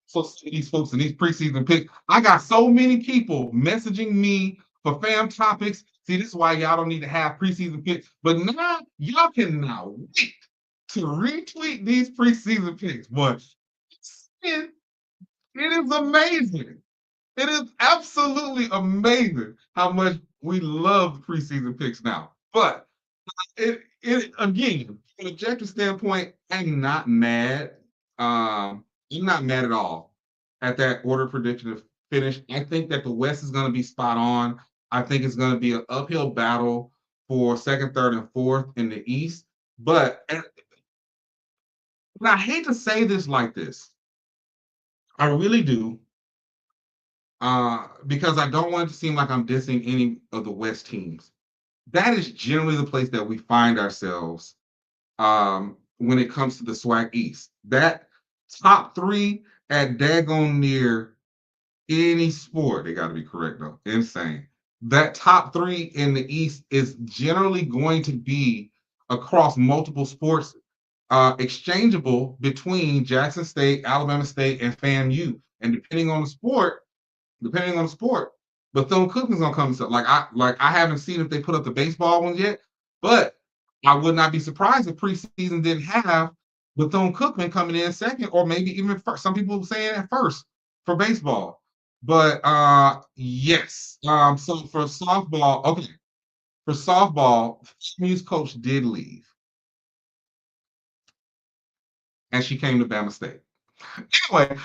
so these folks in these preseason picks, I got so many people messaging me for fam topics. See, this is why y'all don't need to have preseason picks. But now y'all can now wait to retweet these preseason picks. But it is amazing. It is absolutely amazing how much we love the preseason picks now. But it again, from an objective standpoint, I'm not mad. I'm not mad at all at that order prediction of finish. I think that the West is going to be spot on. I think it's going to be an uphill battle for second, third, and fourth in the East. But and I hate to say this like this. I really do. Because I don't want it to seem like I'm dissing any of the West teams. That is generally the place that we find ourselves when it comes to the SWAC East. That top three at daggone near any sport, they got to be correct though, insane. That top three in the East is generally going to be across multiple sports, exchangeable between Jackson State, Alabama State, and FAMU. And depending on the sport, Bethune-Cookman's gonna come to I haven't seen if they put up the baseball ones yet, but I would not be surprised if preseason didn't have Bethune-Cookman coming in second, or maybe even first. Some people saying at first for baseball. But yes. So for softball, FAMU's coach did leave. And she came to Bama State. Anyway,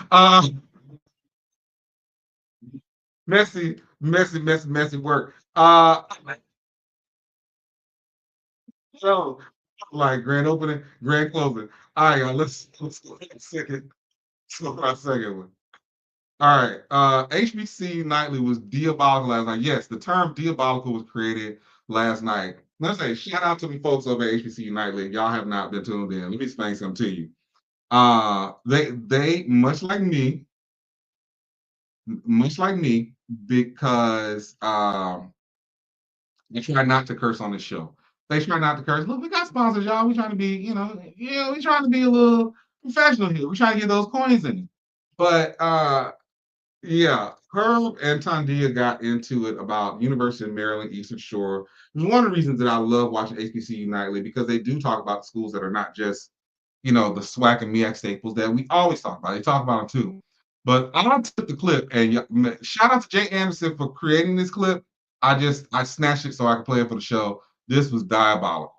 messy work. So like grand opening, grand closing. All right, y'all, let's go for a second. Let's go for a second one. All right. HBC Nightly was diabolical last night. Yes, the term diabolical was created last night. Let's say shout out to the folks over at HBC Nightly. Y'all have not been tuned in. Let me explain something to you. They much like me, because they try not to curse on the show. They try not to curse. Look, we got sponsors, y'all. We trying to be, we trying to be a little professional here. We're trying to get those coins in. But yeah, Herb and Tandia got into it about University of Maryland Eastern Shore. It's one of the reasons that I love watching HBCU Nightly, because they do talk about schools that are not just, the SWAC and MEAC staples that we always talk about. They talk about them too. But I took the clip, and shout out to Jay Anderson for creating this clip. I snatched it so I could play it for the show. This was diabolical.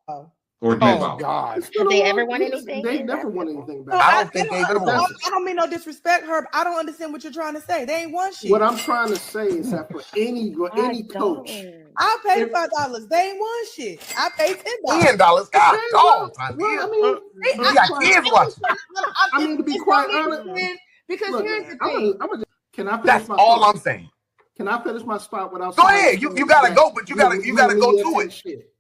Or diabolical. God. Have they ever won anything? They never won anything back. I don't think they've ever won. I don't mean no disrespect, Herb. I don't understand what you're trying to say. They ain't won shit. What I'm trying to say is that for any coach, I paid $5. They ain't won shit. I paid $10. $10. God, dog. You got kids watching. I mean, to be quite honest, because look, here's the thing. Can I finish That's my all thought? I'm saying. Can I finish my spot without? Go ahead. You gotta go, but you gotta go to it. Shit.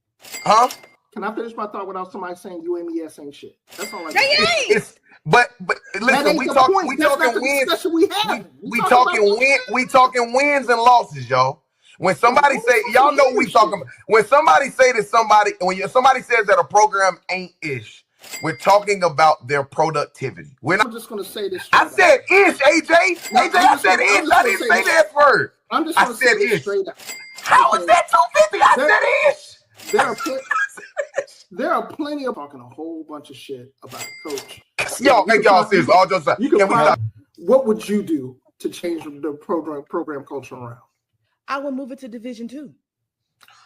Huh? Can I finish my thought without somebody saying UMES ain't shit? That's all I They ain't. But listen, we talking wins. We talking wins and losses, y'all. When somebody say, y'all know we talking. When somebody say to somebody, somebody says that a program ain't ish, we're talking about their productivity. I'm just gonna say this. I said ish, AJ. I said ish. I didn't say that word. I'm just gonna say this straight up. How is that 250? I said ish. There are plenty of talking a whole bunch of shit about a coach. Y'all serious. All just what would you do to change the program culture around? I will move it to Division 2.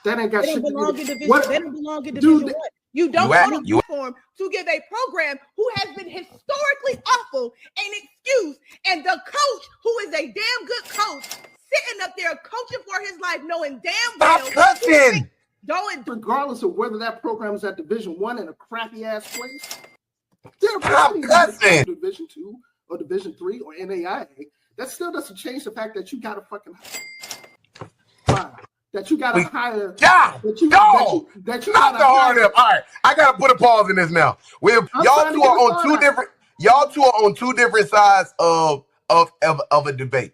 That ain't got shit. They don't belong in Division. They don't belong in Division 1. You don't go to uniform to give a program who has been historically awful an excuse, and the coach, who is a damn good coach, sitting up there coaching for his life, knowing damn well. Stop cussing. Regardless of whether that program is at Division 1 in a crappy ass place, stop cussing. Division 2 or Division 3 or NAIA, that still doesn't change the fact that you got to fucking that you got to hire. Not the hard up. All right, I gotta put a pause in this now. Y'all two are on two different sides of a debate.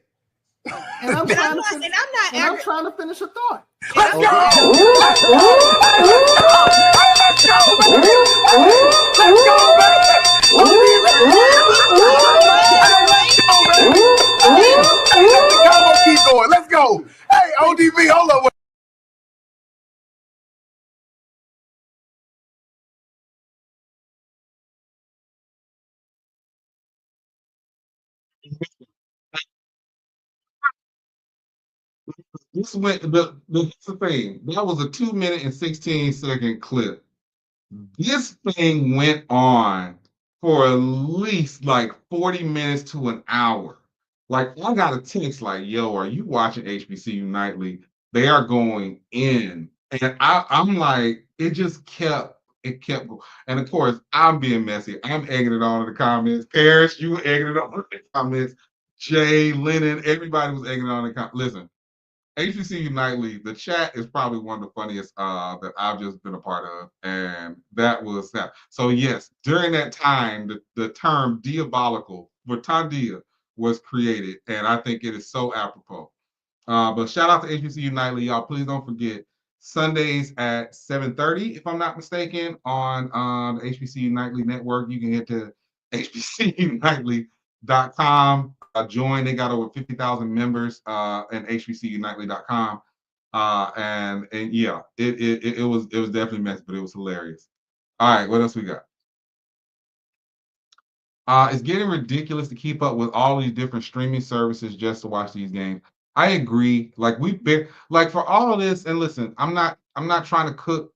And I'm trying to finish a thought. Let's go! Keep going. Let's go. Hey, ODB, hold on. This went the thing. That was a 2-minute and 16-second clip. This thing went on for at least like 40 minutes to an hour. Like, I got a text like, yo, are you watching HBCU Nightly? They are going in. And I'm like, it kept going. And of course, I'm being messy. I'm egging it on in the comments. Paris, you were egging it on in the comments. Jay, Lennon, everybody was egging it on in the comments. Listen, HBCU Nightly, the chat is probably one of the funniest that I've just been a part of, and that was that. So yes, during that time, the term diabolical for Tandia was created, and I think it is so apropos. But shout out to HBCU Nightly, y'all. Please don't forget Sundays at 7:30, if I'm not mistaken, on the HBCU Nightly Network. You can get to hbcunightly.com. Join. They got over 50,000 members at hbcunightly.com. And yeah, it was definitely messy, but it was hilarious. All right, what else we got? It's getting ridiculous to keep up with all these different streaming services just to watch these games. I agree. Like, we've been like, for all of this, and listen, I'm not trying to cook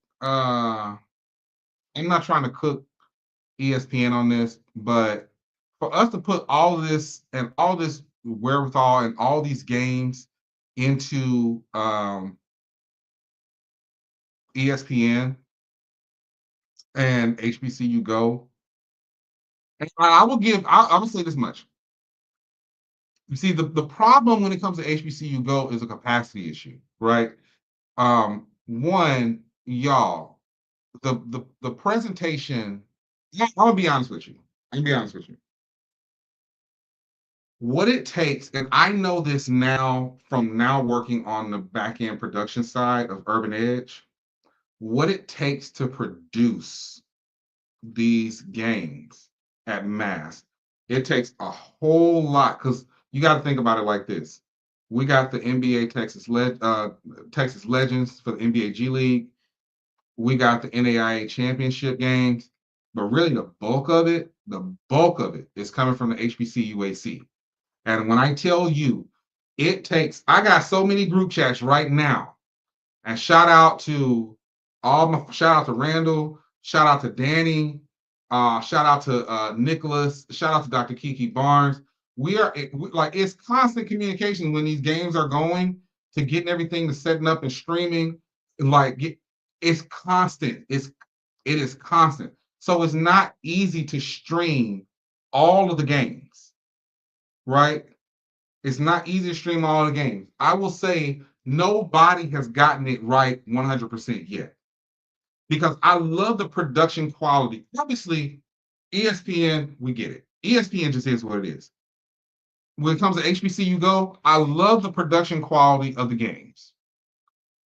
ESPN on this, but for us to put all of this and all this wherewithal and all these games into ESPN and HBCU Go, and I will say this much. You see, the problem when it comes to HBCU Go is a capacity issue, right? One, y'all, the presentation, I'll be honest with you. What it takes, and I know this now from working on the back-end production side of Urban Edge, what it takes to produce these games at mass. It takes a whole lot because you got to think about it like this. We got the NBA Texas Legends for the NBA G League. We got the NAIA championship games, but really the bulk of it is coming from the HBC UAC. And when I tell you, I got so many group chats right now. And shout out to Randall, shout out to Danny, shout out to Nicholas, shout out to Dr. Kiki Barnes. It's constant communication when these games are going to getting everything to setting up and streaming. It's constant. It is constant. So it's not easy to stream all of the games, right? It's not easy to stream all the games. I will say nobody has gotten it right 100% yet because I love the production quality. Obviously, ESPN, we get it. ESPN just is what it is. When it comes to HBCU Go, I love the production quality of the games.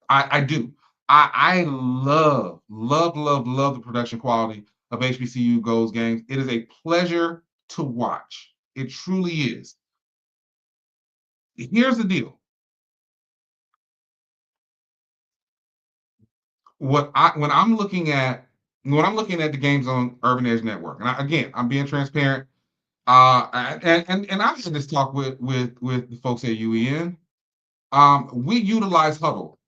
I do. I love the production quality of HBCU Go's games. It is a pleasure to watch. It truly is. Here's the deal. When I'm looking at the games on Urban Edge Network, and I'm being transparent. And I've had this talk with the folks at UEN. We utilize Huddle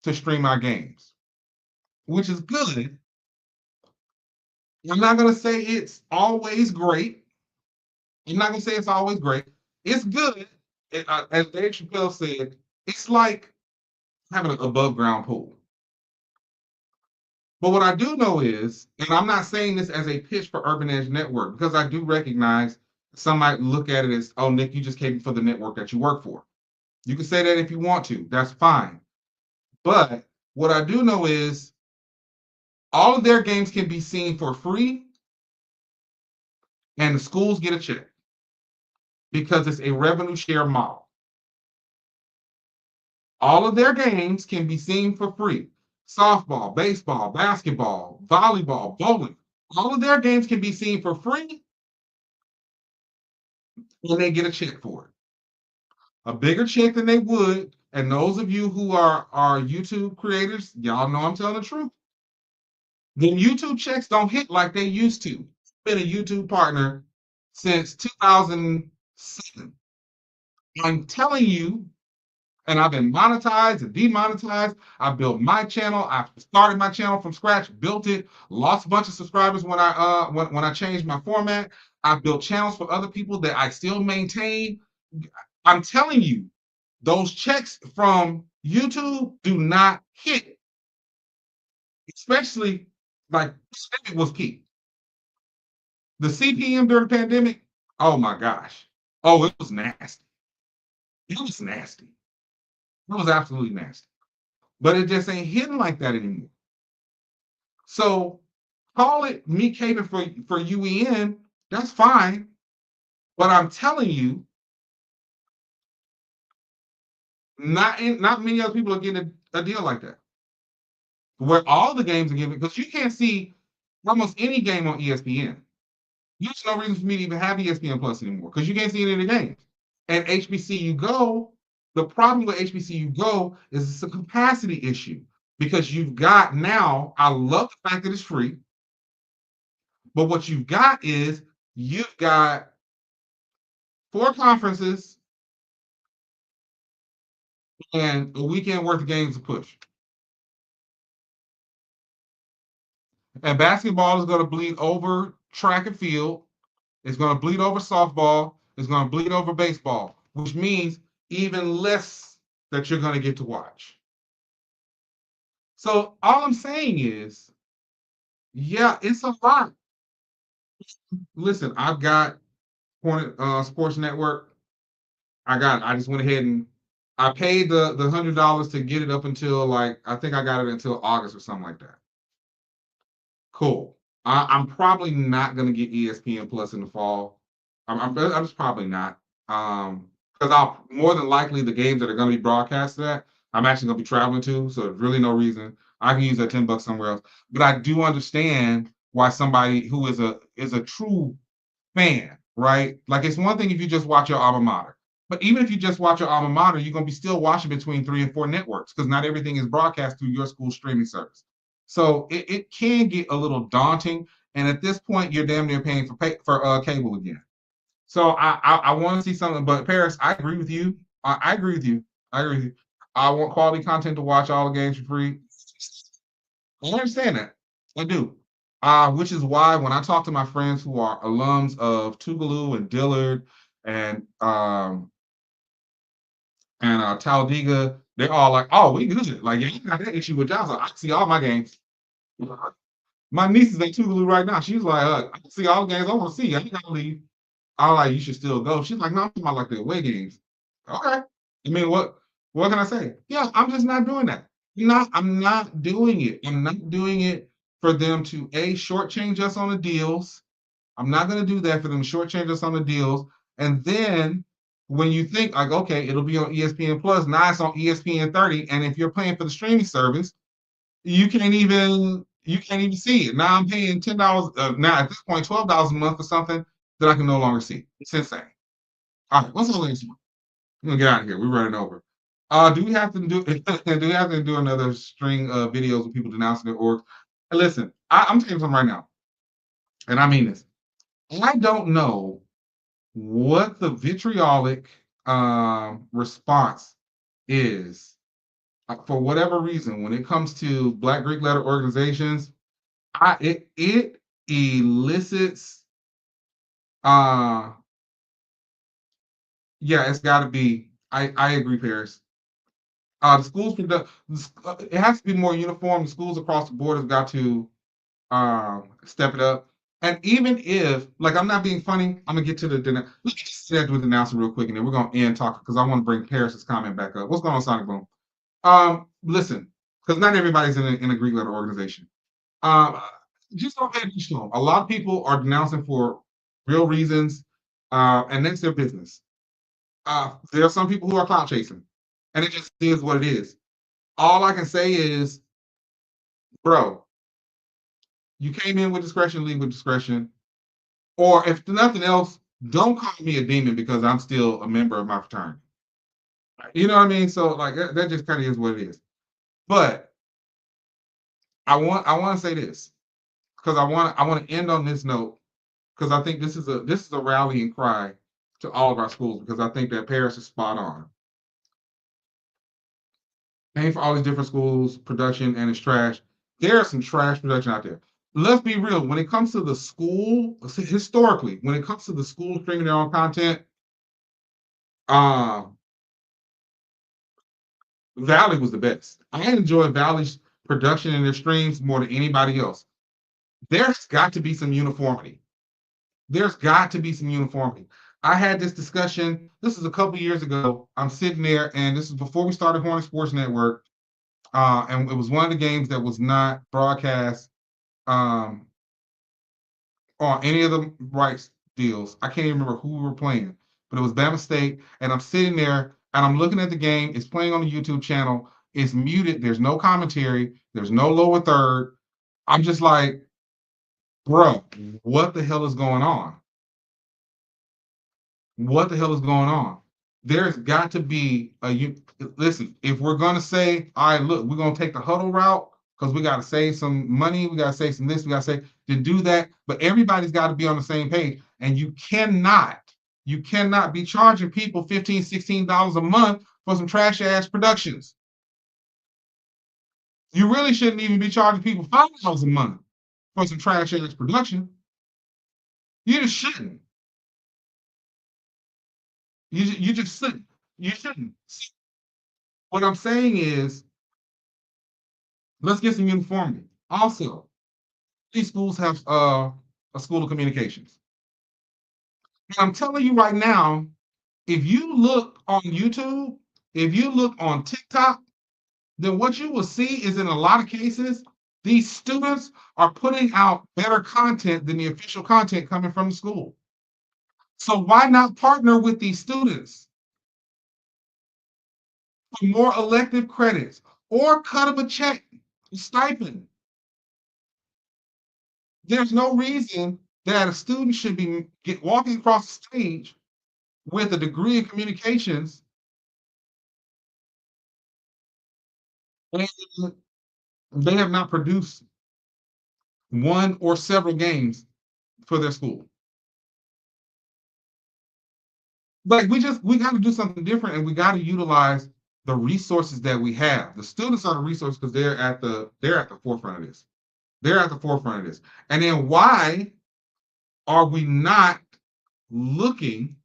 to stream our games, which is good. I'm not gonna say it's always great. It's good. As Dave Chappelle said, it's like having an above ground pool. But what I do know is, and I'm not saying this as a pitch for Urban Edge Network, because I do recognize some might look at it as, oh, Nick, you just came for the network that you work for. You can say that if you want to, that's fine. But what I do know is all of their games can be seen for free, and the schools get a check because it's a revenue share model. All of their games can be seen for free. Softball, baseball, basketball, volleyball, bowling. All of their games can be seen for free, and they get a check for it. A bigger check than they would. And those of you who are YouTube creators, y'all know I'm telling the truth. The YouTube checks don't hit like they used to. I've been a YouTube partner since 2007. I'm telling you, and I've been monetized and demonetized. I built my channel. I started my channel from scratch, built it, lost a bunch of subscribers when I changed my format. I built channels for other people that I still maintain. I'm telling you, those checks from YouTube do not hit. Especially like it was peak. The CPM during the pandemic, oh my gosh. Oh, it was nasty. It was nasty. It was absolutely nasty. But it just ain't hitting like that anymore. So call it me catering for UEN, that's fine. But I'm telling you, not many other people are getting a deal like that. Where all the games are given, because you can't see almost any game on ESPN. There's no reason for me to even have ESPN Plus anymore, because you can't see any of the games. And HBCU Go, the problem with HBCU Go is it's a capacity issue, because you've got now, I love the fact that it's free, but what you've got is you've got 4 conferences and a weekend worth of games to push. And basketball is going to bleed over track and field. It's going to bleed over softball. It's going to bleed over baseball, which means even less that you're going to get to watch. So all I'm saying is, yeah, it's a lot. Listen, I've got Sports Network. I just went ahead and I paid the $100 to get it up until I think I got it until August or something like that. Cool. I'm probably not going to get ESPN Plus in the fall. I'm just probably not. Because I'll more than likely the games that are going to be broadcasted at, I'm actually going to be traveling to, so there's really no reason. I can use that $10 somewhere else. But I do understand why somebody who is a true fan, right? Like it's one thing if you just watch your alma mater, but even if you just watch your alma mater, you're gonna be still watching between 3 and 4 networks because not everything is broadcast through your school streaming service. So it can get a little daunting, and at this point, you're damn near paying for cable again. So I want to see something, but Paris, I agree with you. I agree with you. I agree with you. I want quality content to watch all the games for free. I understand that. I do. Which is why when I talk to my friends who are alums of Tougaloo and Dillard and Talladega, they're all like, "Oh, we good. Like, yeah, you got that issue with y'all. So I see all my games." My niece is at Tougaloo right now. She's like, "I can see all the games I want to see. I ain't gotta leave." I'm like, "You should still go." She's like, "No, I'm talking about like the away games." Okay. I mean, what can I say? Yeah, I'm just not doing that. I'm not doing it. I'm not doing it for them to shortchange us on the deals. I'm not gonna do that for them to shortchange us on the deals. And then when you think like, okay, it'll be on ESPN Plus, now it's on ESPN 30, and if you're paying for the streaming service, you can't even see it. Now I'm paying $10, now at this point, $12 a month for something that I can no longer see. It's insane. All right, what's the next one? We're gonna get out of here. We're running over. Do we have to do another string of videos with people denouncing their orgs? And listen, I'm telling you something right now, and I mean this. I don't know what the vitriolic response is for whatever reason when it comes to Black Greek letter organizations. It elicits. Yeah, it's got to be. I agree, Paris. The schools it has to be more uniform. The schools across the board have got to step it up. And even if, like, I'm not being funny, I'm gonna get to the dinner. Let me just set with the announcement real quick, and then we're gonna end talking because I want to bring Paris's comment back up. What's going on, Sonic Boom? Listen, because not everybody's in a Greek letter organization. Um, just don't pay attention to them. A lot of people are denouncing for real reasons, and that's their business. There are some people who are clout chasing, and it just is what it is. All I can say is, bro, you came in with discretion, leave with discretion. Or if nothing else, don't call me a demon because I'm still a member of my fraternity. You know what I mean? So like that just kind of is what it is. But I want to say this because I want to end on this note because I think this is a rallying cry to all of our schools because I think that Paris is spot on. Paying for all these different schools, production, and it's trash. There's some trash production out there. Let's be real. When it comes to the school, historically, when it comes to the school streaming their own content, uh, Valley was the best. I enjoy Valley's production and their streams more than anybody else. There's got to be some uniformity. There's got to be some uniformity. I had this discussion. This is a couple years ago. I'm sitting there, and this is before we started Hornet Sports Network. And it was one of the games that was not broadcast on any of the rights deals. I can't even remember who we were playing, but it was Bama State. And I'm sitting there and I'm looking at the game. It's playing on the YouTube channel. It's muted. There's no commentary. There's no lower third. I'm just like, bro, what the hell is going on? What the hell is going on? There's got to be listen, if we're going to say, all right, look, we're going to take the huddle route because we got to save some money, we got to save some this, we got to say to do that, but everybody's got to be on the same page, and you cannot be charging people $15, $16 a month for some trash ass productions. You really shouldn't even be charging people $5 a month for some trash ass production. You just shouldn't. You just shouldn't. You shouldn't. What I'm saying is, let's get some uniformity. Also, these schools have a school of communications. And I'm telling you right now, if you look on YouTube, if you look on TikTok, then what you will see is in a lot of cases, these students are putting out better content than the official content coming from the school. So why not partner with these students for more elective credits or cut them a check, a stipend? There's no reason that a student should be walking across the stage with a degree in communications and they have not produced one or several games for their school. Like we got to do something different, and we got to utilize the resources that we have. The students are the resource because they're at the forefront of this. They're at the forefront of this. And then why are we not looking?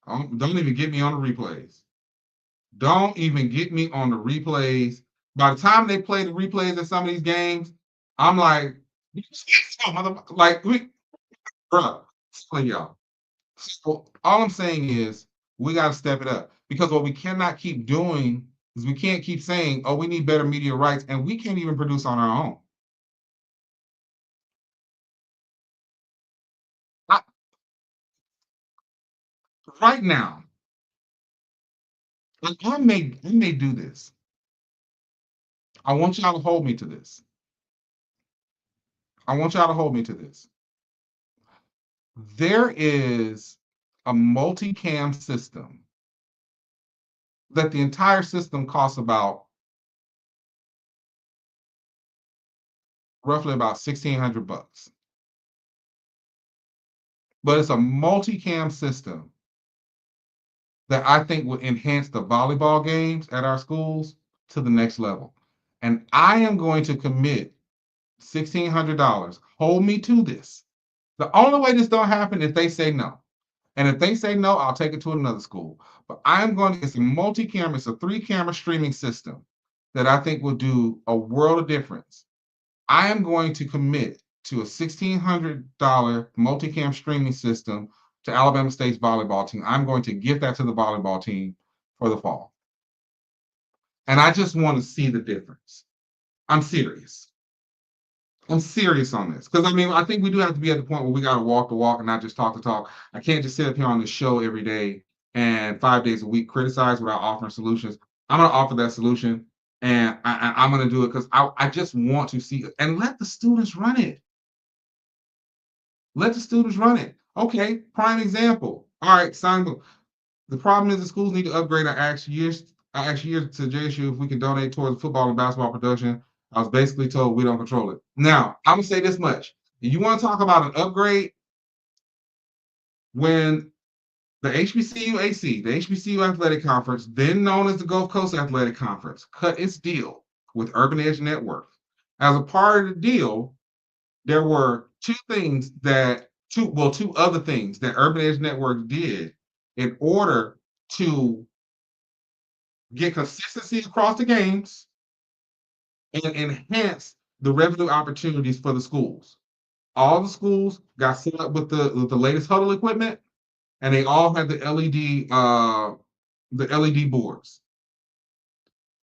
Don't even get me on the replays. Don't even get me on the replays. By the time they play the replays in some of these games, I'm like, like bro, telling y'all. So all I'm saying is we got to step it up because what we cannot keep doing is we can't keep saying, oh, we need better media rights, and we can't even produce on our own. Right now, and I may do this. I want y'all to hold me to this. I want y'all to hold me to this. There is a multicam system that the entire system costs roughly about $1,600. But it's a multicam system that I think will enhance the volleyball games at our schools to the next level. And I am going to commit $1,600. Hold me to this. The only way this don't happen if they say no. And if they say no, I'll take it to another school. But it's a multi-camera, it's a 3-camera streaming system that I think will do a world of difference. I am going to commit to a $1,600 multi-cam streaming system to Alabama State's volleyball team. I'm going to give that to the volleyball team for the fall. And I just want to see the difference. I'm serious. I'm serious on this. Because, I mean, I think we do have to be at the point where we got to walk the walk and not just talk the talk. I can't just sit up here on this show every day and 5 days a week criticize without offering solutions. I'm going to offer that solution, and I'm going to do it because I just want to see it. And let the students run it. Let the students run it. Okay, prime example. All right, sign. The problem is the schools need to upgrade our action years to JSU if we can donate towards football and basketball production. I was basically told we don't control it. Now, I'm going to say this much. If you want to talk about an upgrade, when the HBCU AC, the HBCU Athletic Conference, then known as the Gulf Coast Athletic Conference, cut its deal with Urban Edge Network. As a part of the deal, there were two other things that Urban Edge Network did in order to get consistency across the games and enhance the revenue opportunities for the schools. All the schools got set up with the latest huddle equipment, and they all had the LED boards.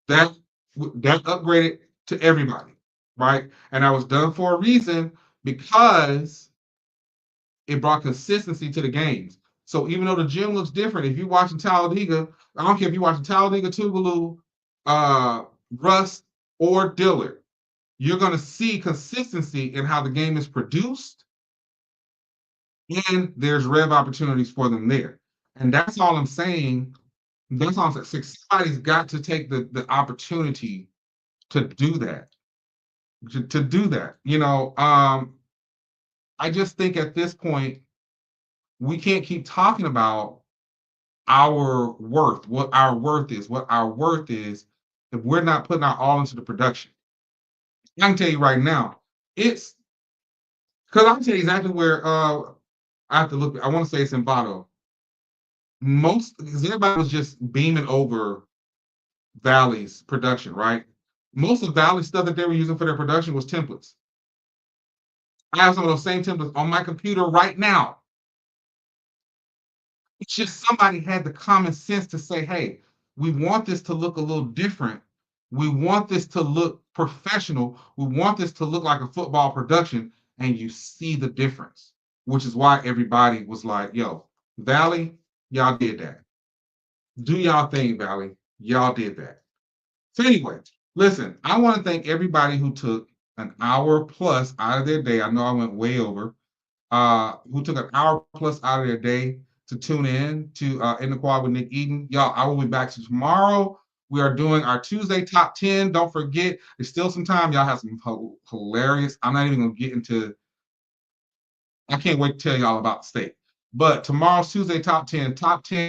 That upgraded to everybody, right? And that was done for a reason because it brought consistency to the games. So even though the gym looks different, if you're watching Talladega, I don't care if you're watching Talladega, Tougaloo, Russ, or Dillard, you're going to see consistency in how the game is produced, and there's rev opportunities for them there. And that's all I'm saying. That's all I'm saying. Somebody's got to take the opportunity to do that. To do that. You know, I just think at this point, we can't keep talking about our worth, what our worth is if we're not putting our all into the production. I can tell you right now, it's because I can tell you exactly where I have to look. I want to say it's in Vado. Because everybody was just beaming over Valley's production, right? Most of Valley's stuff that they were using for their production was templates. I have some of those same templates on my computer right now. It's just somebody had the common sense to say, hey, we want this to look a little different. We want this to look professional. We want this to look like a football production. And you see the difference, which is why everybody was like, yo, Valley, y'all did that. Do y'all thing, Valley. Y'all did that. So anyway, listen, I want to thank everybody who took an hour plus out of their day. I know I went way over. who took an hour plus out of their day to tune in to In the Quad with Nick Eden. Y'all, I will be back tomorrow. We are doing our Tuesday top 10. Don't forget, there's still some time. Y'all have some hilarious. I'm not even gonna get into. I can't wait to tell y'all about the state. But tomorrow's Tuesday top 10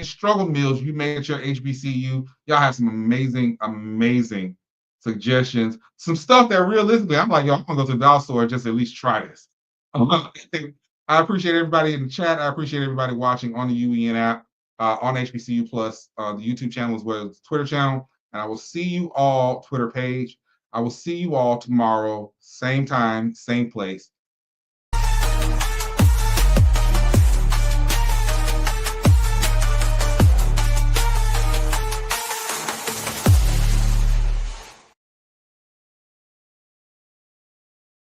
struggle meals you made at your HBCU. Y'all have some amazing suggestions. Some stuff that realistically, I'm like, y'all, I'm gonna go to the dollar store and just at least try this. I appreciate everybody in the chat. I appreciate everybody watching on the UEN app, on HBCU Plus, the YouTube channel as well as the Twitter channel. And I will see you all, Twitter page. I will see you all tomorrow, same time, same place.